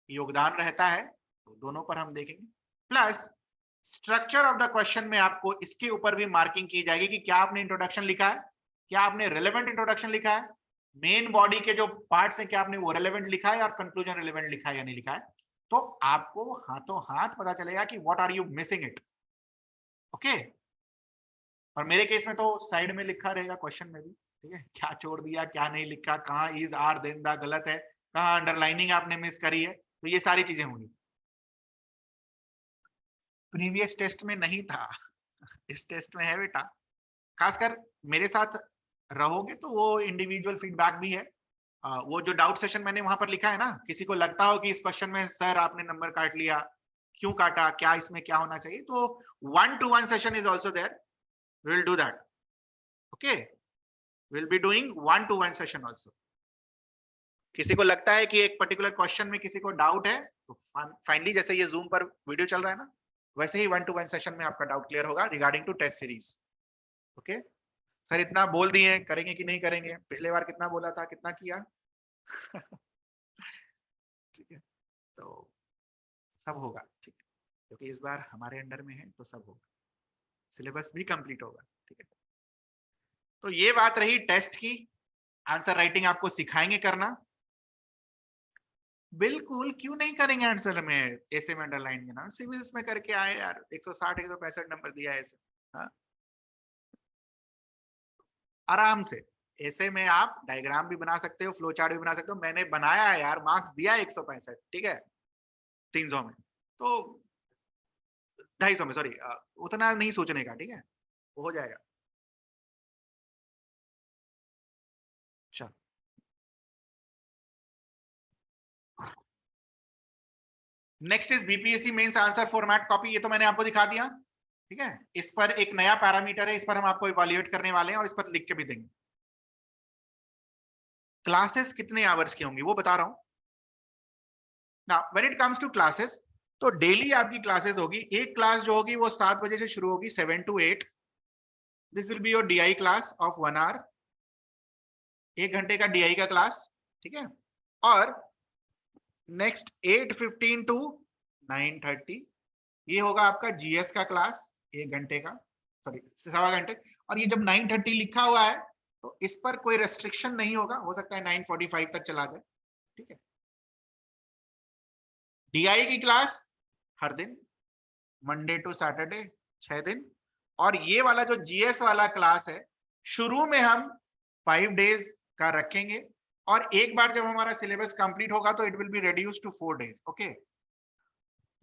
योगदान रहता है, तो दोनों पर हम देखेंगे। Plus structure of the question में आपको इसके ऊपर भी मार्किंग की जाएगी कि क्या आपने इंट्रोडक्शन लिखा है, क्या आपने रिलेवेंट इंट्रोडक्शन लिखा है, मेन बॉडी के जो पार्ट्स हैं क्या आपने वो रिलेवेंट लिखा है, और कंक्लूजन रिलेवेंट लिखा है या नहीं लिखा है। तो आपको हाथों हाथ पता चलेगा कि what are you missing it. Okay, और मेरे केस में तो साइड में लिखा रहेगा क्वेश्चन में भी, ठीक है, क्या छोड़ दिया, क्या नहीं लिखा, कहाँ इज आर देन द गलत है, कहाँ अंडरलाइनिंग आपने मिस करी है, तो ये सारी चीजें होंगी। प्रीवियस टेस्ट में नहीं था, इस टेस्ट में है बेटा। खासकर मेरे साथ रहोगे तो वो इंडिविजुअल फीडबैक भी है। वो जो डाउट सेशन मैंने वहां पर लिखा है ना, किसी को लगता हो कि इस क्वेश्चन में सर आपने नंबर काट लिया, क्यों काटा, क्या इसमें क्या होना चाहिए, तो 1-to-1 session is also there, will do that. Okay, will be doing 1-to-1 session also. किसी को लगता है कि एक पर्टिकुलर क्वेश्चन में किसी को डाउट है, तो फाइनली जैसे ये जूम पर वीडियो चल रहा है ना, वैसे ही 1-to-1 सेशन में आपका डाउट क्लियर होगा regarding to test series. Okay sir, इतना बोल दिए, करेंगे कि नहीं करेंगे, पिछले बार कितना बोला था, कितना किया? ठीक है, तो सब होगा, ठीक है, क्योंकि इस बार हमारे अंडर में है तो सब होगा, सिलेबस भी कंप्लीट होगा, ठीक है। तो ये बात रही टेस्ट की। आंसर राइटिंग आपको सिखाएंगे करना, बिल्कुल, क्यों नहीं करेंगे आंसर में, ऐसे में अंडरलाइन करना, सिविल्स में करके आए यार, 160 165 नंबर दिया है ऐसे। हाँ? आराम से ऐसे में आप डायग्राम भी बना सकते हो, फ्लो चार्ट भी बना सकते हो, मैंने बनाया है यार, मार्क्स दिया 165, ठीक है, 300 में, तो 250 में, सॉरी, उतना नहीं सोचने का, ठीक है, वो हो जाएगा। अच्छा, next is BPSC mains answer format copy, ये तो मैंने आपको दिखा दिया, ठीक है। इस पर एक नया पैरामीटर है, इस पर हम आपको इवैल्यूएट करने वाले हैं और इस पर लिख के भी देंगे। क्लासेस कितने आवर्स की होंगी वो बता रहा हूं ना। When it comes to classes, तो डेली आपकी क्लासेस होगी, एक क्लास जो होगी वो 7 बजे से शुरू होगी, 7 to 8। This will be your DI class of 1 hour, 1 घंटे का डीआई का क्लास, ठीक है। और नेक्स्ट 8:15 to 9:30 ये होगा आपका जीएस का क्लास, 1 घंटे का, सॉरी 1.25 घंटे। और ये जब 9:30 लिखा हुआ है तो इस पर कोई रेस्ट्रिक्शन नहीं होगा, हो सकता है 9:45 तक चला जाए, ठीक है। डीआई की क्लास हर दिन, मंडे टू सैटरडे, 6 दिन। और ये वाला जो जीएस वाला क्लास है, शुरू में हम 5 डेज का रखेंगे, और एक बार जब हमारा सिलेबस कंप्लीट होगा तो it will be reduce to 4 days. Okay,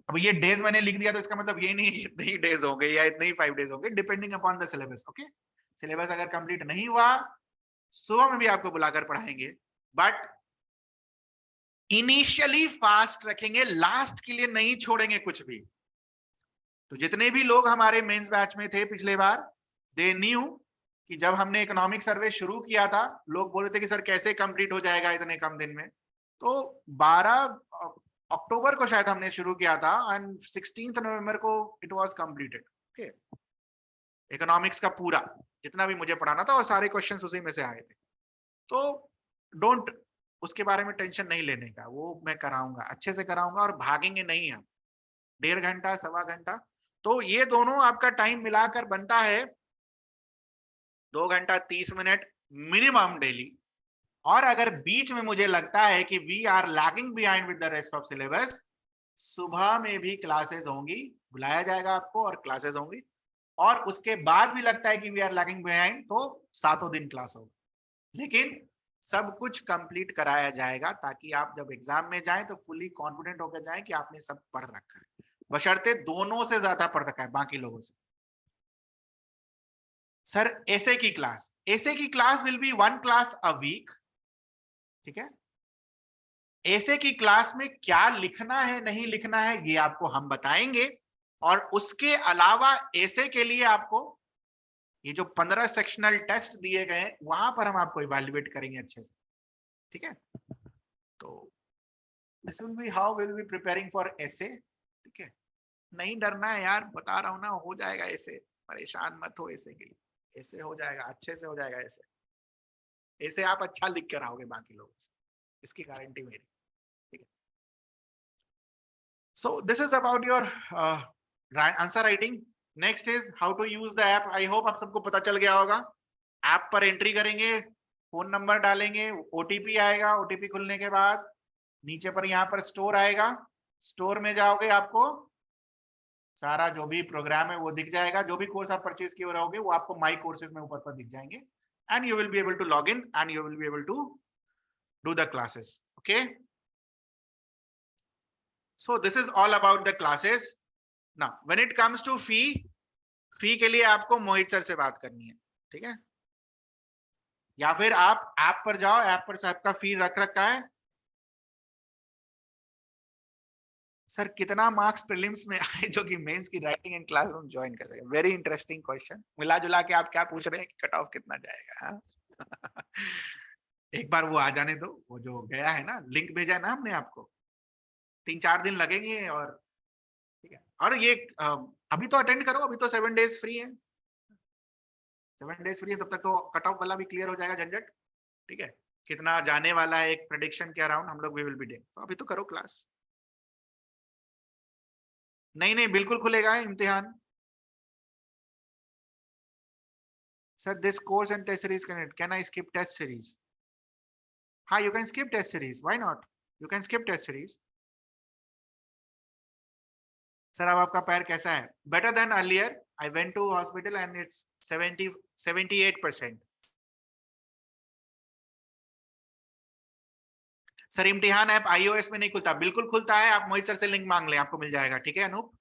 अब ये डेज मैंने लिख दिया तो इसका मतलब ये नहीं कि इतने ही डेज होंगे या इतने ही 5 डेज होंगे, depending upon the syllabus. Okay, syllabus अगर कंप्लीट नहीं हुआ, सुबह में भी आपको बुलाकर पढ़ाएंगे, बट इनिशियली फास्ट रखेंगे, लास्ट के लिए नहीं छोड़ेंगे कुछ भी। तो जितने भी लोग हमारे मेंस बैच में थे पिछले बार, दे न्यू कि जब हमने इकोनॉमिक सर्वे शुरू किया था, लोग बोल रहे थे कि सर कैसे कंप्लीट हो जाएगा इतने कम दिन में। तो 12 अक्टूबर को शायद हमने शुरू किया था एंड 16 नवंबर को it was completed. Okay, economics का पूरा जितना भी मुझे पढ़ाना था और सारे क्वेश्चंस उसी में से आए थे। तो डोंट, उसके बारे में टेंशन नहीं लेने का, वो मैं कराऊंगा, अच्छे से कराऊंगा, और भागेंगे नहीं हम। 1.5 घंटा 1.25 घंटा, तो ये दोनों आपका टाइम मिलाकर बनता है 2 घंटा 30 मिनट मिनिमम डेली। और अगर बीच में मुझे लगता है कि we are lagging behind with the rest of syllabus, सुबह में भी क्लासेस होंगी, बुलाया जाएगा आपको और क्लासेस होंगी। और उसके बाद भी लगता है कि वी आर लैगिंग बिहाइंड, तो 7 दिन क्लास होगी, लेकिन सब कुछ कंप्लीट कराया जाएगा ताकि आप जब एग्जाम में जाएं तो फुली कॉन्फिडेंट होकर जाएं कि आपने सब पढ़ रखा है, बशर्ते दोनों से ज्यादा पढ़ रखा है बाकी लोगों से। सर ऐसे की क्लास, ऐसे की class will be 1 class a week, ठीक है। ऐसे की क्लास में क्या लिखना है नहीं लिखना है ये आपको हम बताएंगे, और उसके अलावा ऐसे के लिए आपको ये जो 15 सेक्शनल टेस्ट दिए गए वहां पर हम आपको इवैल्यूएट करेंगे अच्छे से, ठीक है। तो this will B how will be preparing for ऐसे, ठीक है। नहीं डरना है यार, बता रहा हूं ना, हो जाएगा ऐसे, परेशान मत हो, ऐसे के लिए ऐसे हो जाएगा, अच्छे से हो जाएगा ऐसे। ऐसे आप अच्छा लिख कर आओगे बाकी लोगों से, इसकी गारंटी मेरी, ठीक है। So this is about your answer writing. Next is how to use the app. I hope आप सबको पता चल गया होगा। ऐप पर एंट्री करेंगे, फोन नंबर डालेंगे, ओटीपी आएगा, ओटीपी खुलने के बाद नीचे पर यहाँ पर स्टोर आएगा, स्टोर में जाओगे, आपको सारा जो भी प्रोग्राम है वो दिख जाएगा, जो भी कोर्स आप परचेज किए रहोगे वो आपको माई कोर्सेज में ऊपर पर दिख जाएंगे, and you will be able to log in and you will be able to do the classes. Okay, so this is all about the classes. Now when it comes to fee के लिए आपको मोहित sir से बात करनी है, ठीक है, या फिर आप ऐप पर जाओ, ऐप पर आपका फी रख रखा है. सर कितना मार्क्स प्रीलिम्स में आए जो कि मेंस की राइटिंग एंड क्लासरूम ज्वाइन कर सके? Very interesting question. मिला जुला के आप क्या पूछ रहे हैं कि कट ऑफ कितना जाएगा? हाँ? एक बार वो आ जाने दो, वो जो गया है ना, लिंक भेजा है ना हमने आपको, 3-4 दिन लगेंगे और ठीक है. और ये अभी तो अटेंड करो, अभी तो 7 डेज फ्री है, 7 डेज फ्री है, तब तक तो कट ऑफ वाला भी क्लियर हो जाएगा झंझट. ठीक है, कितना जाने वाला है एक प्रेडिक्शन के अराउंड हम लोग वी विल बी डूइंग. तो अभी तो करो क्लास. नहीं नहीं, बिल्कुल खुलेगा इम्तिहान. Sir, this course and test series can I skip test series? हाँ, you can skip test series. Why not? You can skip test series. Sir, अब आपका पैर कैसा है? Better than earlier. I went to hospital and it's 78%. Sir इम्तिहान app iOS में नहीं खुलता. बिल्कुल खुलता है, आप मोहित सर से लिंक मांग लें, आपको मिल जाएगा. ठीक है अनूप?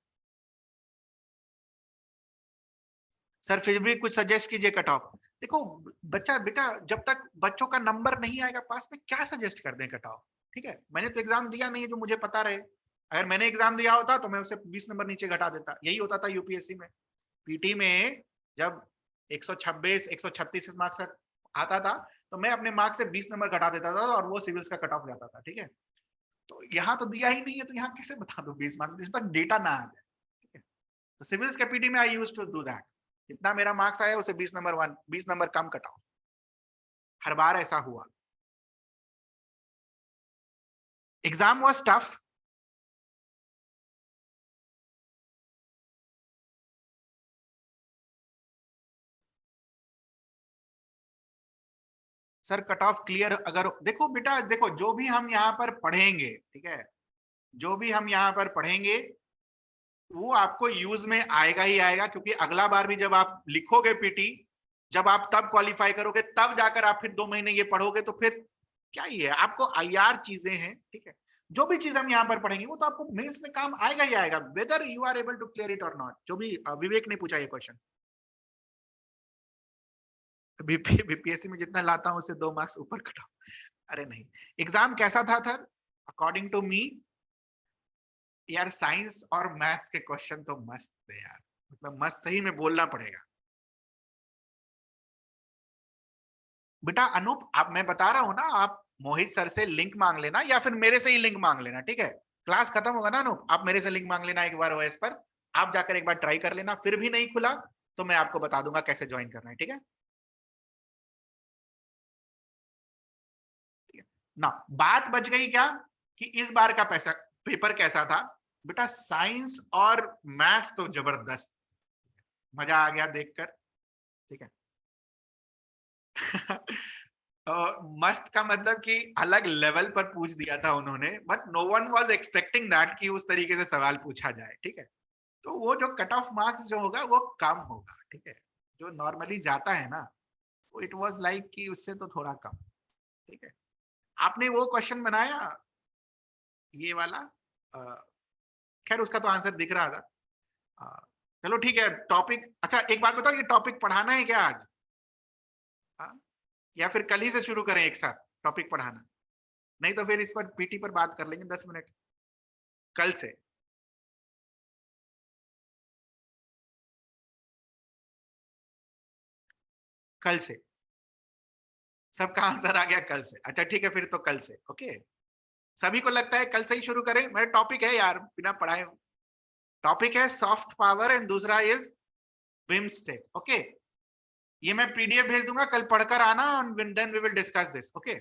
सर फिर भी कुछ सजेस्ट कीजिए कट ऑफ. देखो बच्चा बेटा, जब तक बच्चों का नंबर नहीं आएगा पास में, क्या सजेस्ट कर दें कट ऑफ? ठीक है, मैंने तो एग्जाम दिया नहीं है जो मुझे पता रहे. अगर मैंने एग्जाम दिया होता तो मैं उसे 20 नंबर नीचे घटा देता. यही होता था यूपीएससी में. पीटी में जब 126 136 मार्क्स आता था तो मैं अपने मार्क्स से 20 नंबर घटा देता था और वो सिविल्स का कट ऑफ जाता था. ठीक है, तो यहाँ तो दिया ही नहीं है, तो यहाँ कैसे बता दो 20 मार्क्स जब तक डेटा ना आ जाए. ठीक है, तो सिविल्स के पीटी में I used to do that. जितना मेरा मार्क्स आया उसे 20 नंबर कम कट ऑफ. हर बार ऐसा हुआ. Exam was tough. Sir cut off clear, अगर देखो बेटा, देखो जो भी हम यहाँ पर पढ़ेंगे, ठीक है, जो भी हम यहाँ पर पढ़ेंगे वो आपको यूज में आएगा ही आएगा, क्योंकि अगला बार भी जब आप लिखोगे पीटी, जब आप तब क्वालिफाई करोगे, तब जाकर आप फिर 2 महीने ये पढ़ोगे, तो फिर क्या ही है, आपको आईआर चीजें हैं. ठीक है, जो भी चीज हम यहाँ पर पढ़ेंगे वो तो आपको मेंस में काम आएगा ही आएगा, whether you are able to clear it और नॉट. जो भी विवेक ने पूछा ये क्वेश्चन, बीपीएससी में जितना लाता हूँ उससे 2 मार्क्स ऊपर कटा. अरे नहीं, एग्जाम कैसा था सर? अकॉर्डिंग टू मी यार, साइंस और मैथ्स के क्वेश्चन तो मस्त थे यार, मतलब मस्त, सही में बोलना पड़ेगा. बेटा अनूप, आप, मैं बता रहा हूं ना, आप मोहित सर से लिंक मांग लेना या फिर मेरे से ही लिंक मांग लेना. ठीक है, क्लास खत्म होगा ना अनूप, आप मेरे से लिंक मांग लेना एक बार ओएस पर. आप जाकर एक बार ट्राई कर लेना, फिर भी नहीं खुला तो मैं आपको बता दूंगा कैसे ज्वाइन करना है. ठीक है ना, बात बच गई क्या कि इस बार का पैसा पेपर कैसा था? बेटा साइंस और मैथ्स तो जबरदस्त, मजा आ गया देखकर. ठीक है. मस्त का मतलब कि अलग लेवल पर पूछ दिया था उन्होंने, but no one was expecting that कि उस तरीके से सवाल पूछा जाए. ठीक है, तो वो जो कट ऑफ मार्क्स जो होगा वो कम होगा. ठीक है, जो नॉर्मली जाता है ना, वो इट वाज लाइक कि उससे तो थोड़ा कम. ठीक है, आपने वो क्वेश्चन बनाया ये वाला, खैर उसका तो आंसर दिख रहा था. चलो ठीक है, टॉपिक, अच्छा एक बात बताओ, ये टॉपिक पढ़ाना है क्या आज? हाँ? या फिर कल ही से शुरू करें एक साथ टॉपिक पढ़ाना? नहीं तो फिर इस पर पीटी पर बात कर लेंगे 10 मिनट कल से. कल से सबका आंसर आ गया कल से. अच्छा ठीक है, फिर तो कल से. ओके, सभी को लगता है कल से ही शुरू करें? मेरा टॉपिक है यार, बिना पढ़ाए. टॉपिक है सॉफ्ट पावर एंड दूसरा इज बिमस्टेक. ओके, ये मैं पीडीएफ भेज दूंगा, कल पढ़कर आना, and then we will discuss this. Okay,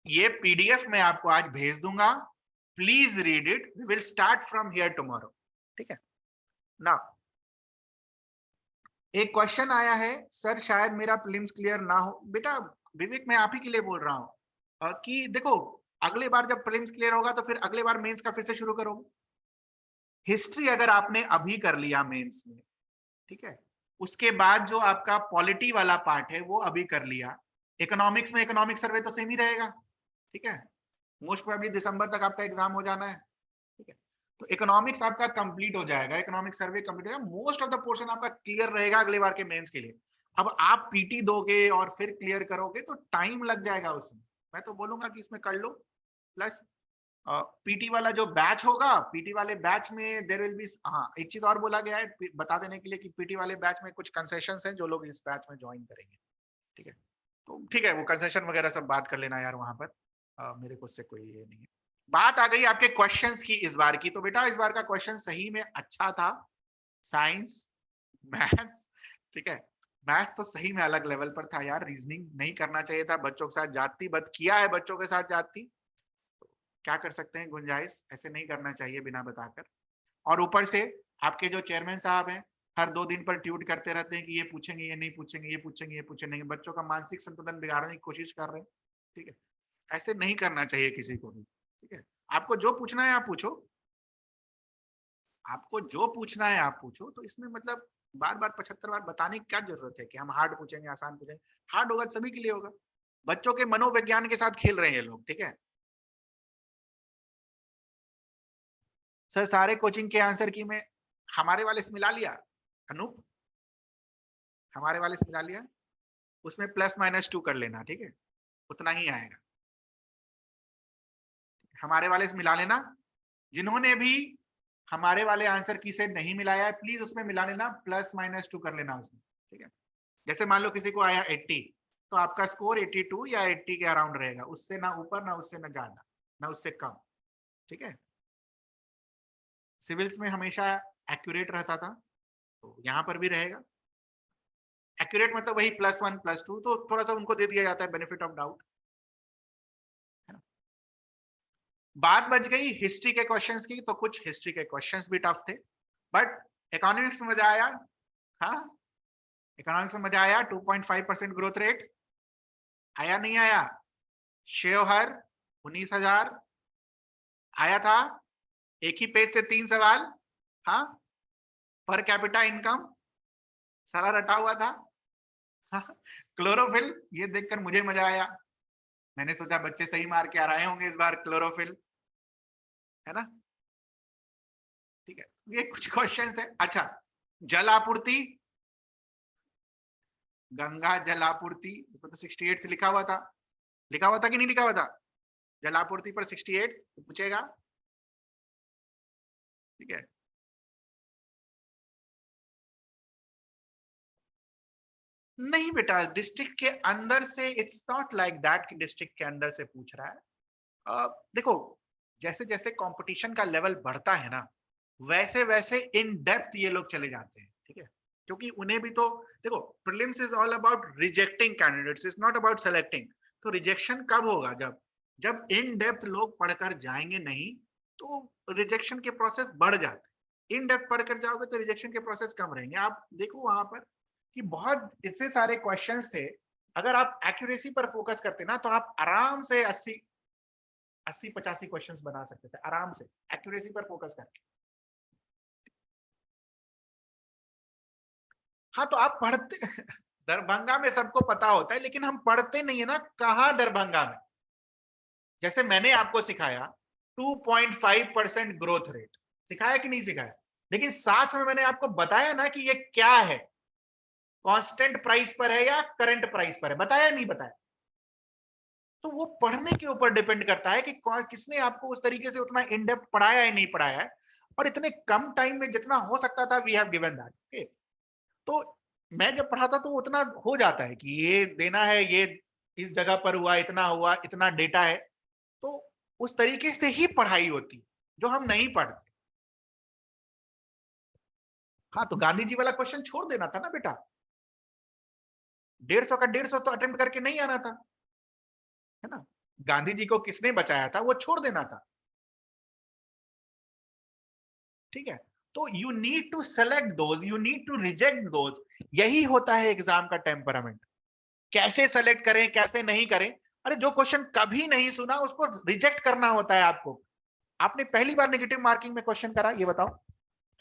ये पीडीएफ मैं आपको आज भेज दूंगा, please read it. We will start from here tomorrow. ठीक है ना. एक क्वेश्चन आया है, सर शायद मेरा प्रीलिम्स क्लियर ना हो. बेटा विवेक, मैं आप ही के लिए बोल रहा हूँ कि देखो, अगले बार जब प्रीलिम्स क्लियर होगा तो फिर अगले बार मेंस का फिर से शुरू करोगे। हिस्ट्री अगर आपने अभी कर लिया मेंस में, ठीक है, उसके बाद जो आपका पॉलिटी वाला पार्ट है वो अभी कर लिया, इकोनॉमिक्स में इकोनॉमिक सर्वे तो सेम ही रहेगा, ठीक है, मोस्ट प्रोबेबली दिसंबर तक आपका एग्जाम हो जाना है, ठीक है, तो इकोनॉमिक्स आपका कंप्लीट हो जाएगा, इकोनॉमिक सर्वे कंप्लीट हो जाएगा, मोस्ट ऑफ द पोर्शन आपका क्लियर रहेगा अगले बार के मेंस के लिए। अब आप पीटी दोगे और फिर क्लियर करोगे तो टाइम लग जाएगा उसमें। मैं तो बोलूंगा कि इसमें कर लो, प्लस पीटी वाला जो बैच होगा, पीटी वाले बैच में देयर विल बी, हाँ एक चीज और बोला गया है बता देने के लिए कि पीटी वाले बैच में कुछ कंसेशंस हैं जो लोग इस बैच में ज्वाइन करेंगे, ठीक है, तो ठीक है वो कंसेशन वगैरह सब बात कर लेना यार वहां पर, मेरे को उससे कोई ये नहीं है। बात आ गई आपके क्वेश्चंस की इस बार की, तो बेटा इस बार का क्वेश्चन सही में अच्छा था, साइंस मैथ्स, ठीक है, मैथ्स तो सही में अलग लेवल पर था यार, रीजनिंग नहीं करना चाहिए था, बच्चों के साथ जाती बद किया है, बच्चों के साथ जाती, क्या कर सकते हैं, गुंजाइश ऐसे नहीं करना चाहिए बिना बताकर। और ऊपर से आपके जो चेयरमैन साहब हैं हर 2 दिन पर ट्वीट करते रहते हैं कि ये पूछेंगे, ये नहीं पूछेंगे, ये पूछेंगे, ये पूछेंगे, बच्चों का मानसिक संतुलन बिगाड़ने की कोशिश कर रहे हैं, ठीक है, ऐसे नहीं करना चाहिए किसी को भी, ठीक है, आपको जो पूछना है आप पूछो, आपको जो पूछना है आप पूछो, तो इसमें मतलब बार बार 75 बार बताने की क्या जरूरत है कि हम हार्ड पूछेंगे आसान पूछेंगे, हार्ड होगा सभी के लिए होगा, बच्चों के मनोविज्ञान के साथ खेल रहे हैं ये लोग, ठीक है। सर सारे कोचिंग के आंसर की में हमारे वाले से मिला लिया, अनूप हमारे वाले से मिला लिया, उसमें +-2 कर लेना, ठीक है, उतना ही आएगा, हमारे वाले से मिला लेना, जिन्होंने भी हमारे वाले आंसर की से नहीं मिलाया है प्लीज उसमें मिला लेना, +-2 कर लेना उसमें, ठीक है, जैसे मान लो किसी को आया 80 तो आपका स्कोर 82 या 80 के अराउंड रहेगा, उससे ना ऊपर ना उससे ना ज्यादा ना उससे कम, ठीक है, सिविल्स में हमेशा एक्यूरेट रहता था तो यहाँ पर भी रहेगा, एक्यूरेट मतलब वही +1 +2, तो थोड़ा सा उनको दे दिया जाता है बेनिफिट ऑफ डाउट, है ना। बात बच गई हिस्ट्री के क्वेश्चंस की, तो कुछ हिस्ट्री के क्वेश्चंस भी टफ थे, बट इकोनॉमिक्स में मजा आया, हाँ इकोनॉमिक्स में मजा आया, 2.5% ग्रोथ रेट आया नहीं आया, शेयरहर 19,000 आया था, एक ही पेज से 3 सवाल, हाँ पर कैपिटा इनकम सारा रटा हुआ था, हाँ? क्लोरोफिल ये देखकर मुझे मजा आया, मैंने सोचा बच्चे सही मार के आ रहे होंगे इस बार, क्लोरोफिल है ना, ठीक है, ये कुछ क्वेश्चंस है। अच्छा जल आपूर्ति, गंगा जल आपूर्ति, उसमें तो 68 लिखा हुआ था कि नहीं लिखा हुआ था, जल आपूर्ति पर 68 पूछेगा, ठीक है, नहीं बेटा डिस्ट्रिक्ट के अंदर से इट्स नॉट लाइक दैट कि डिस्ट्रिक्ट के अंदर से पूछ रहा है, देखो जैसे जैसे कंपटीशन का लेवल बढ़ता है ना वैसे वैसे इन डेप्थ ये लोग चले जाते हैं, ठीक है, क्योंकि उन्हें भी तो देखो prelims is all about rejecting candidates, is not about selecting, तो रिजेक्शन कब होगा, जब जब इन डेप्थ लोग पढ़कर जाएंगे नहीं तो रिजेक्शन के प्रोसेस बढ़ जाते, इन डेप्थ पढ़कर जाओगे तो रिजेक्शन के प्रोसेस कम रहेंगे। आप देखो वहां पर कि बहुत इतने सारे क्वेश्चंस थे, अगर आप एक्यूरेसी पर फोकस करते ना तो आप आराम से 80-85 क्वेश्चंस बना सकते थे आराम से, एक्यूरेसी पर फोकस करके। हाँ तो आप पढ़ते दरभंगा में सबको पता होता है लेकिन हम पढ़ते नहीं है ना, कहाँ दरभंगा में, जैसे मैंने आपको सिखाया 2.5% ग्रोथ रेट सिखाया कि नहीं सिखाया, लेकिन साथ में मैंने आपको बताया ना कि ये क्या है, कांस्टेंट प्राइस पर है या करंट प्राइस पर है, बताया नहीं बताया, तो वो पढ़ने के ऊपर डिपेंड करता है कि किसने आपको उस तरीके से उतना इन डेप्थ पढ़ाया है नहीं पढ़ाया है, और इतने कम टाइम में जितना हो सकता था we have given that, okay, तो मैं जब पढ़ाता तो उतना हो जाता है कि ये देना है, ये इस जगह पर हुआ इतना डेटा है, तो उस तरीके से ही पढ़ाई होती जो हम नहीं पढ़ते। हाँ तो गांधी जी वाला क्वेश्चन छोड़ देना था ना बेटा, 150 का 150 तो अटेम्प्ट करके नहीं आना था, है ना, गांधी जी को किसने बचाया था वो छोड़ देना था, ठीक है, तो you need to select those, you need to reject those, यही होता है एग्जाम का टेम्परामेंट, कैसे सेलेक्ट करें कैसे नहीं करें अरे जो क्वेश्चन कभी नहीं सुना उसको रिजेक्ट करना होता है आपको। आपने पहली बार नेगेटिव मार्किंग में क्वेश्चन करा, ये बताओ।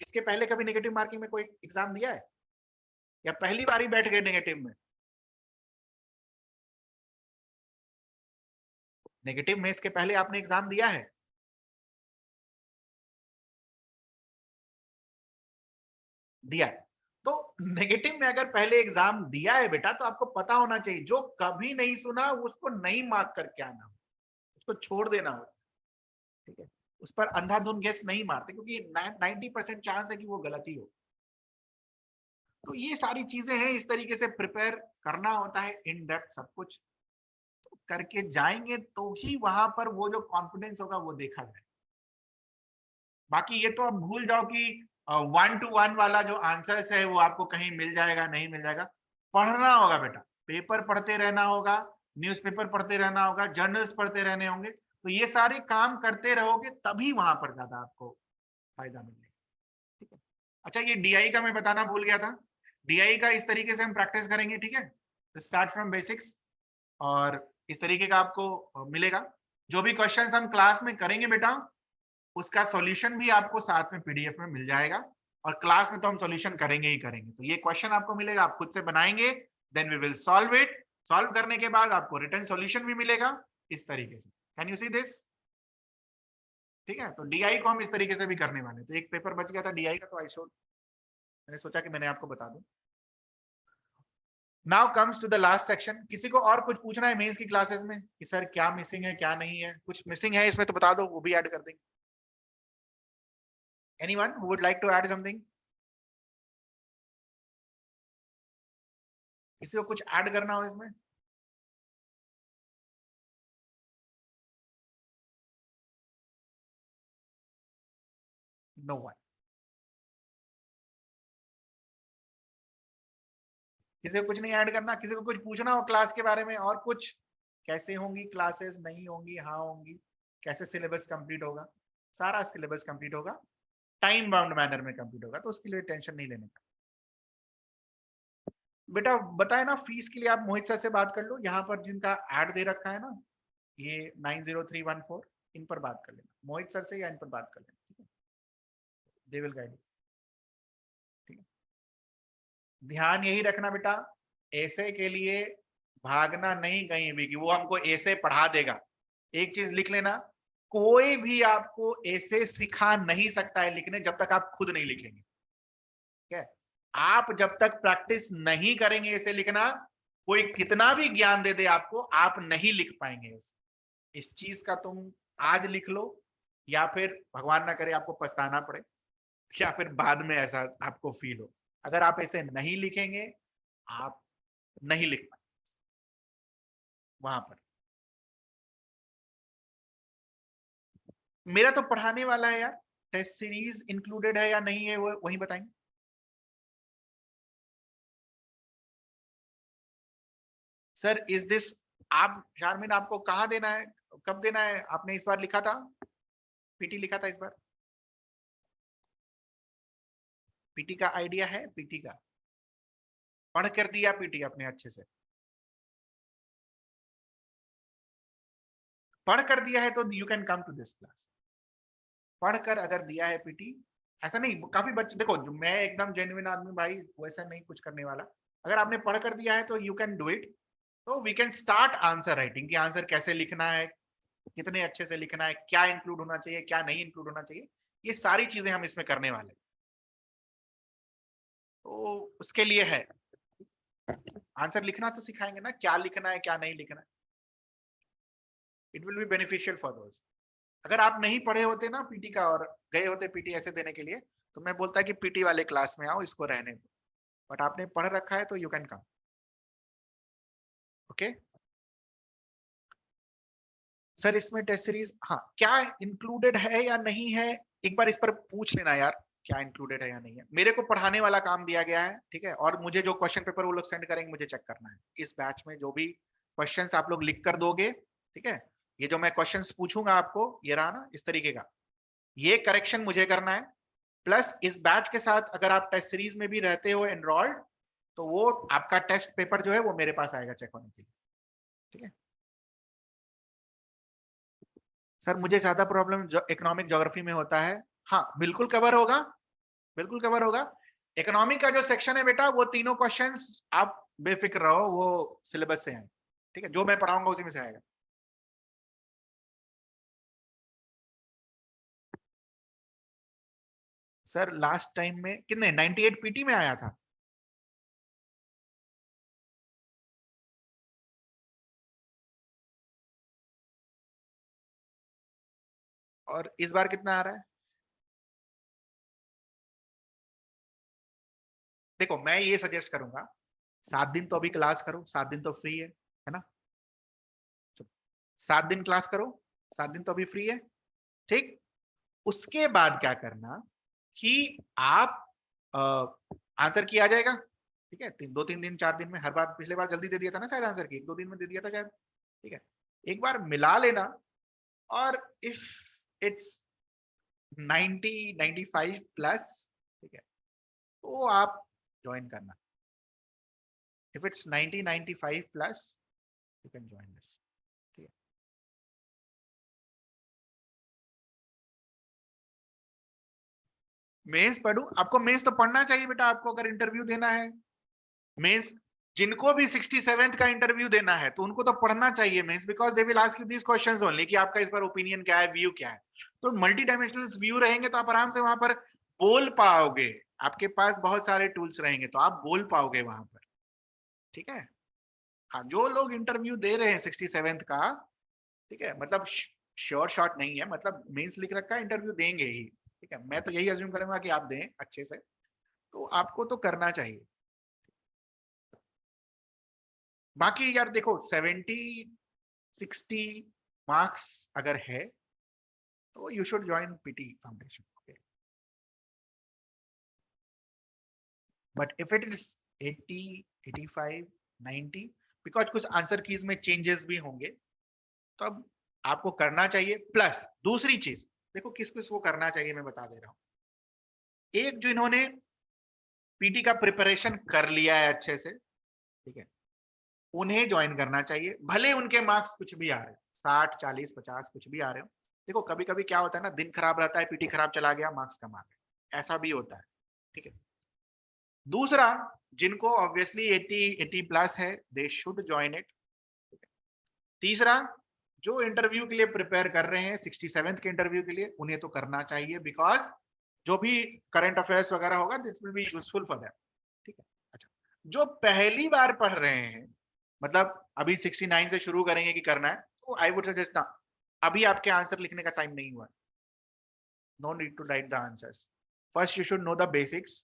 इसके पहले कभी नेगेटिव मार्किंग में कोई एग्जाम दिया है, या पहली बार ही बैठ गए नेगेटिव में? नेगेटिव में इसके पहले आपने एग्जाम दिया है? दिया है। तो नेगेटिव में अगर पहले एग्जाम दिया है बेटा, तो आपको पता होना चाहिए जो कभी नहीं सुना उसको नहीं मार्क करके आना, उसको छोड़ देना हो। ठीक है, उस पर अंधाधुंध गेस नहीं मारते, क्योंकि 90% चांस है कि वो गलती हो। तो ये सारी चीजें हैं, इस तरीके से प्रिपेयर करना होता है, इन डेप्थ सब कुछ तो करके जाएंगे तो ही वहां पर वो जो कॉन्फिडेंस होगा वो देखा जाए। बाकी ये तो आप भूल जाओ कि 1 to 1 वाला जो आंसर्स है वो आपको कहीं मिल जाएगा, नहीं मिल जाएगा। पढ़ना होगा बेटा, पेपर पढ़ते रहना होगा, न्यूज़पेपर पढ़ते रहना होगा, जर्नल्स पढ़ते रहने होंगे। तो ये सारे काम करते रहोगे तभी वहां पर ज्यादा आपको फायदा मिलेगा। ठीक है। अच्छा, ये डीआई का मैं बताना भूल गया था। डीआई का इस तरीके से हम प्रैक्टिस करेंगे, ठीक है। स्टार्ट फ्रॉम बेसिक्स, और इस तरीके का आपको मिलेगा। जो भी क्वेश्चंस हम क्लास में करेंगे बेटा, उसका सॉल्यूशन भी आपको साथ में पीडीएफ में मिल जाएगा। और क्लास में तो हम सॉल्यूशन करेंगे ही करेंगे। तो ये क्वेश्चन आपको मिलेगा, आप खुद से बनाएंगे, then we will solve it. Solve करने के बाद आपको रिटर्न सॉल्यूशन भी मिलेगा इस तरीके से। Can you see this? ठीक है, तो डीआई को हम इस तरीके से भी करने वाले। तो एक पेपर बच गया था डीआई का, तो आई शोड, मैंने सोचा कि मैंने आपको बता दूं। Now comes to the last section. किसी को और कुछ पूछना है मेंस की क्लासेस में कि सर क्या मिसिंग है क्या नहीं है? कुछ मिसिंग है इसमें तो बता दो, वो भी ऐड कर देंगे। Anyone who would like to add something? किसी को कुछ ऐड करना हो इसमें? No one. किसी को कुछ नहीं ऐड करना? किसी को कुछ पूछना हो क्लास के बारे में और कुछ? कैसे होंगी क्लासेस, नहीं होंगी, हाँ होंगी? कैसे सिलेबस कंप्लीट होगा? सारा सिलेबस कंप्लीट होगा, टाइम बाउंड मैनर में कंप्लीट होगा, तो उसके लिए टेंशन नहीं लेने का। बेटा बताए ना, फीस के लिए आप मोहित सर से बात कर लो। यहाँ पर जिनका ऐड दे रखा है ना, ये 90314, इन पर बात कर लेना, मोहित सर से या इन पर बात कर लेना। ठीक है, दे विल गाइड। ठीक है, ध्यान यही रखना बेटा, ऐसे के लिए भागना नहीं कहीं भी कि वो हमको ऐसे पढ़ा देगा। एक चीज लिख लेना, कोई भी आपको ऐसे सिखा नहीं सकता है लिखने जब तक आप खुद नहीं लिखेंगे। ठीक है, आप जब तक प्रैक्टिस नहीं करेंगे ऐसे लिखना, कोई कितना भी ज्ञान दे दे आपको, आप नहीं लिख पाएंगे ऐसे। इस चीज का तुम आज लिख लो, या फिर भगवान ना करे आपको पछताना पड़े, या फिर बाद में ऐसा आपको फील हो। अगर आप ऐसे नहीं लिखेंगे, आप नहीं लिख पाए वहां पर। मेरा तो पढ़ाने वाला है यार, टेस्ट सीरीज इंक्लूडेड है या नहीं है वो वही बताएंगे। सर इज दिस, आप शारमिन आपको कहाँ देना है, कब देना है? आपने इस बार लिखा था, पीटी लिखा था इस बार? पीटी का आइडिया है? पीटी का पढ़ कर दिया पीटी अपने अच्छे से? पढ़ कर दिया है तो you can come to this class. पढ़कर अगर दिया है पीटी, ऐसा नहीं, काफी बच्चे देखो, मैं एकदम जेन्युइन आदमी भाई, वैसा नहीं कुछ करने वाला। अगर आपने पढ़ कर दिया है तो यू कैन डू इट। तो we can start answer writing, कि आंसर कैसे लिखना है, कितने अच्छे से लिखना है, क्या इंक्लूड होना चाहिए, क्या नहीं इंक्लूड होना चाहिए, ये सारी चीजें हम इसमें करने वाले हैं। तो उसके लिए है, आंसर लिखना तो सिखाएंगे ना, क्या लिखना है क्या नहीं लिखना है। It will be beneficial for दोस्त। अगर आप नहीं पढ़े होते ना पीटी का और गए होते पीटी ऐसे देने के लिए, तो मैं बोलता कि पीटी वाले क्लास में आओ, इसको रहने दो। बट आपने पढ़ रखा है तो you can come. Okay sir, इसमें टेस्ट सीरीज हाँ क्या इंक्लूडेड है या नहीं है, एक बार इस पर पूछ लेना यार, क्या इंक्लूडेड है या नहीं है। मेरे को पढ़ाने वाला काम दिया गया है, ठीक है, और मुझे जो क्वेश्चन पेपर वो लोग सेंड करेंगे मुझे चेक करना है। इस बैच में जो भी क्वेश्चंस आप लोग लिख कर दोगे, ठीक है, ये जो मैं क्वेश्चंस पूछूंगा आपको, ये रहा ना इस तरीके का, ये करेक्शन मुझे करना है। प्लस इस बैच के साथ अगर आप टेस्ट सीरीज में भी रहते हो एनरोल्ड, तो वो आपका टेस्ट पेपर जो है वो मेरे पास आएगा चेक होने के लिए। ठीक है, सर मुझे ज्यादा प्रॉब्लम इकोनॉमिक ज्योग्राफी में होता है। हाँ बिल्कुल कवर होगा, बिल्कुल कवर होगा। इकोनॉमिक का जो सेक्शन है बेटा, वो तीनों क्वेश्चंस आप बेफिक्र रहो, वो सिलेबस से आए, ठीक है, जो मैं पढ़ाऊंगा उसी में से आएगा। सर लास्ट टाइम में कितने 98 पीटी में आया था। और इस बार कितना आ रहा है? देखो मैं ये सजेस्ट करूंगा, 7 दिन तो अभी क्लास करो, 7 दिन तो फ्री है ना? 7 दिन क्लास करो, 7 दिन तो अभी फ्री है, ठीक। उसके बाद क्या करना कि आप आंसर किया जाएगा, ठीक है, 2-3 दिन 4 दिन में, हर बार पिछले बार जल्दी दे दिया था ना शायद आंसर की, 1-2 दिन में दे दिया था शायद, ठीक है। एक बार मिला लेना, और इफ इट्स 90-95 प्लस, ठीक है, तो आप ज्वाइन करना। If it's 90-95 plus you can join this, ठीक है। मेंस पढ़ू, आपको मेंस तो पढ़ना चाहिए बेटा, आपको अगर इंटरव्यू देना है मेंस, जिनको भी 67th का इंटरव्यू देना है तो उनको तो पढ़ना चाहिए mains, because they will ask you this questions only कि आपका इस पर ओपिनियन क्या है, व्यू क्या है। तो मल्टी डायमेंशनल व्यू रहेंगे तो आप आराम से वहां पर बोल पाओगे, आपके पास बहुत सारे टूल्स रहेंगे तो आप बोल पाओगे वहां पर, ठीक है। हाँ जो लोग इंटरव्यू दे रहे हैं 67th का, ठीक है, मतलब श्योर शॉट नहीं है, मतलब मेंस लिख रखा है इंटरव्यू देंगे ही, ठीक है, मैं तो यही अज्यूम करूंगा कि आप दें अच्छे से, तो आपको तो करना चाहिए। बाकी यार देखो 70-60 मार्क्स अगर है तो you should join PT foundation, but if it is 80, 85, 90, because कुछ आंसर कीज में चेंजेस भी होंगे, तो अब आपको करना चाहिए। प्लस दूसरी चीज देखो किस किस को करना चाहिए मैं बता दे रहा हूं। एक जो इन्होंने पीटी का प्रिपरेशन कर लिया है अच्छे से, ठीक है, उन्हें ज्वाइन करना चाहिए, भले उनके मार्क्स कुछ भी आ रहे हो, 60, 40, 50 कुछ भी आ रहे हो। देखो कभी कभी क्या होता है ना, दिन खराब रहता है, पीटी खराब चला गया, मार्क्स कम आ गए, ऐसा भी होता है, ठीक है। दूसरा, जिनको ऑब्वियसली 80 प्लस है, दे शुड ज्वाइन इट। तीसरा, जो इंटरव्यू के लिए प्रिपेयर कर रहे हैं 67th के इंटरव्यू के लिए, उन्हें तो करना चाहिए, बिकॉज जो भी करंट अफेयर्स वगैरह होगा this will be useful for them, ठीक है। अच्छा, जो पहली बार पढ़ रहे हैं, मतलब अभी 69 से शुरू करेंगे कि करना है, तो आई वुड सजेस्ट ना, अभी आपके आंसर लिखने का टाइम नहीं हुआ, no need to write the answers, first you should know the basics,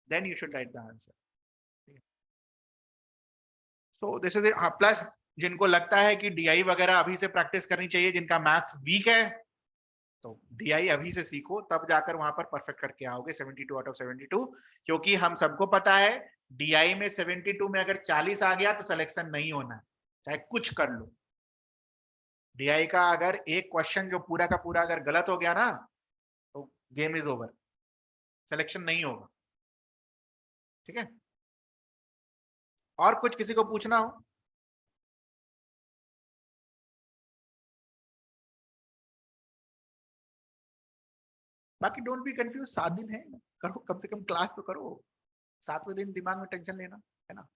then you should write the answer. So this is it. हाँ प्लस जिनको लगता है कि डीआई वगैरह अभी से प्रैक्टिस करनी चाहिए, जिनका मैथ्स वीक है, तो डीआई अभी से सीखो, तब जाकर वहां पर परफेक्ट करके आओगे 72 आउट ऑफ 72, क्योंकि हम सबको पता है डीआई में 72 में अगर 40 आ गया तो सिलेक्शन नहीं होना है, चाहे कुछ कर लो। डीआई का अगर एक क्वेश्चन जो पूरा का पूरा अगर गलत हो गया ना, तो गेम इज ओवर, सिलेक्शन नहीं होगा, ठीक है। और कुछ किसी को पूछना हो? बाकी डोंट बी कंफ्यूज, 7 दिन है, करो कम से कम क्लास तो करो, 7वें दिन दिमाग में टेंशन लेना है ना,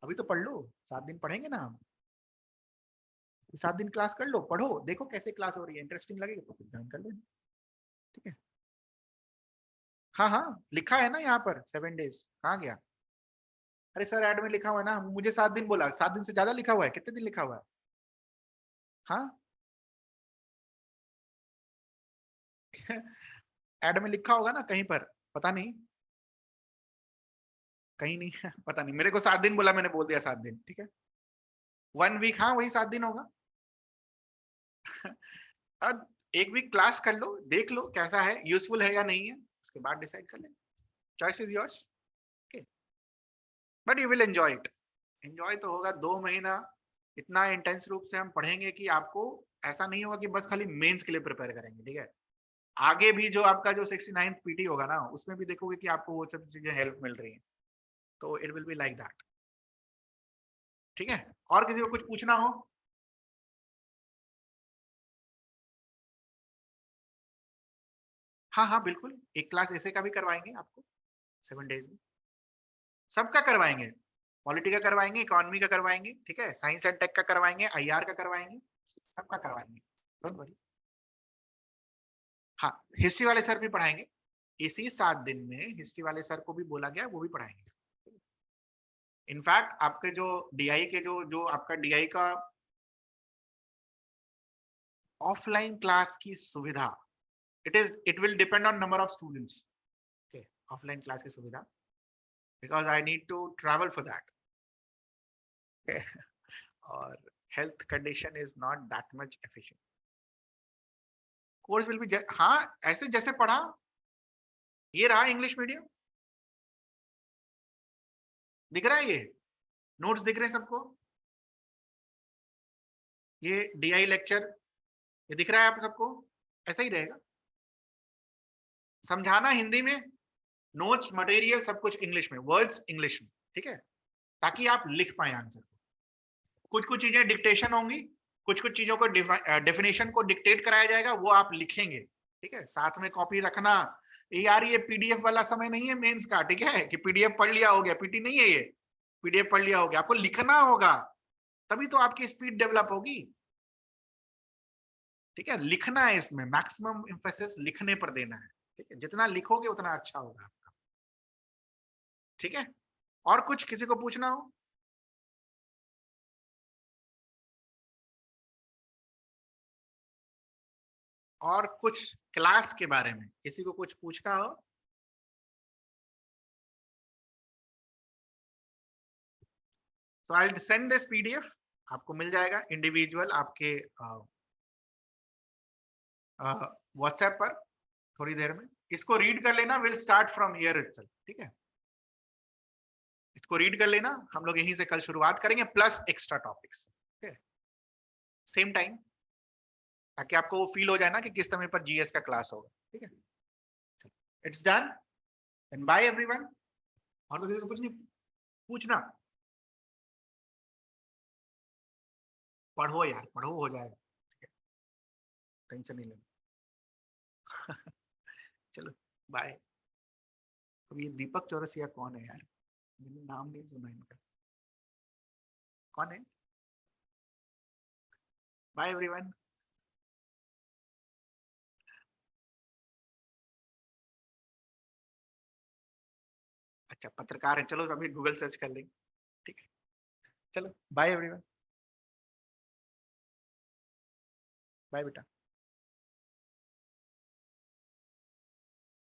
अभी तो पढ़ लो, 7 दिन पढ़ेंगे ना हम, 7 दिन क्लास कर लो, पढ़ो, देखो कैसे क्लास हो रही है, इंटरेस्टिंग लगेगा तो ज्वाइन कर लेना, ठीक है। हाँ हाँ लिखा है ना यहाँ पर 7 days, कहाँ गया? अरे सर ऐड में लिखा हुआ है ना, मुझे 7 दिन बोला, 7 दिन से ज्यादा लिखा हुआ है, कितने दिन लिखा हुआ है? हाँ ऐड में लिखा होगा ना कहीं पर, पता नहीं, कहीं नहीं पता नहीं, मेरे को 7 दिन बोला, मैंने बोल दिया 7 दिन, ठीक है। 1 वीक, हाँ वही 7 दिन होगा और एक वीक क्लास कर लो, देख लो कैसा है, यूजफुल है या नहीं है, उसके बाद डिसाइड कर लेना, choice is yours, okay. But you will enjoy it, enjoy तो होगा 2 महीना, इतना इंटेंस रूप से हम पढ़ेंगे कि आपको ऐसा नहीं होगा कि बस खाली मेंस के लिए प्रिपेयर करेंगे, ठीक है। आगे भी जो आपका जो 69th पीटी होगा ना, उसमें भी देखोगे कि आपको वो सब चीजें हेल्प मिल रही है, तो it will be like that, ठीक है। और किसी को कुछ पूछना हो? हाँ हाँ बिल्कुल, एक क्लास ऐसे का भी करवाएंगे आपको 7 डेज में, सबका करवाएंगे, पॉलिटी का करवाएंगे, इकोनॉमी का करवाएंगे, ठीक है, साइंस एंड टेक का करवाएंगे, आईआर का करवाएंगे, सबका करवाएंगे, डोंट वरी। हाँ, हिस्ट्री वाले सर भी पढ़ाएंगे, इसी 7 दिन में हिस्ट्री वाले सर को भी बोला गया, वो भी पढ़ाएंगे। इनफैक्ट आपके जो डीआई के जो जो आपका डीआई का ऑफलाइन क्लास की सुविधा, it will depend on number of students. Okay, offline class की सुविधा, because I need to travel for that, और health condition is not that much efficient. Course will be, हाँ ऐसे जैसे पढ़ा, ये रहा इंग्लिश मीडियम, दिख रहा है, ये नोट्स दिख रहे हैं सबको, ये डीआई लेक्चर, ये दिख रहा है आप सबको, ऐसा ही रहेगा, समझाना हिंदी में, नोट्स मटेरियल सब कुछ इंग्लिश में, वर्ड्स इंग्लिश में, ठीक है, ताकि आप लिख पाए आंसर को। कुछ कुछ चीजें डिक्टेशन होंगी, कुछ कुछ चीजों को डेफिनेशन को डिक्टेट कराया जाएगा, वो आप लिखेंगे, ठीक है, साथ में कॉपी रखना। यार ये पीडीएफ वाला समय नहीं है मेंस का, ठीक है, कि पीडीएफ पढ़ लिया हो गया, पीटी नहीं है ये, पीडीएफ पढ़ लिया हो गया, आपको लिखना होगा, तभी तो आपकी स्पीड डेवलप होगी, ठीक है, लिखना है, इसमें मैक्सिमम एम्फेसिस लिखने पर देना है, ठीक है, जितना लिखोगे उतना अच्छा होगा आपका, ठीक है। और कुछ किसी को पूछना हो? और कुछ क्लास के बारे में किसी को कुछ पूछना हो? तो आई सेंड दिस पीडीएफ, आपको मिल जाएगा इंडिविजुअल आपके व्हाट्सएप पर थोड़ी देर में, इसको रीड कर लेना, will start from here itself, ठीक है, इसको रीड कर लेना, हम लोग यहीं से कल शुरुआत करेंगे प्लस एक्स्ट्रा टॉपिक्स, ठीक है, सेम टाइम, ताकि आपको वो फील हो जाए ना कि किस समय पर जीएस का क्लास होगा, ठीक है, it's done, and bye everyone. और तो किसी को कुछ नहीं पूछना, पढ़ो यार, पढ़ो, हो जाएगा, टेंशन नहीं लेना। चलो बाय। अब ये दीपक चौरसिया कौन है यार, मैंने नाम नहीं सुना इनका, कौन है? Bye everyone. अच्छा पत्रकार है, चलो अभी गूगल सर्च कर लेंगे, ठीक है, चलो बाय एवरीवन, बाय बेटा।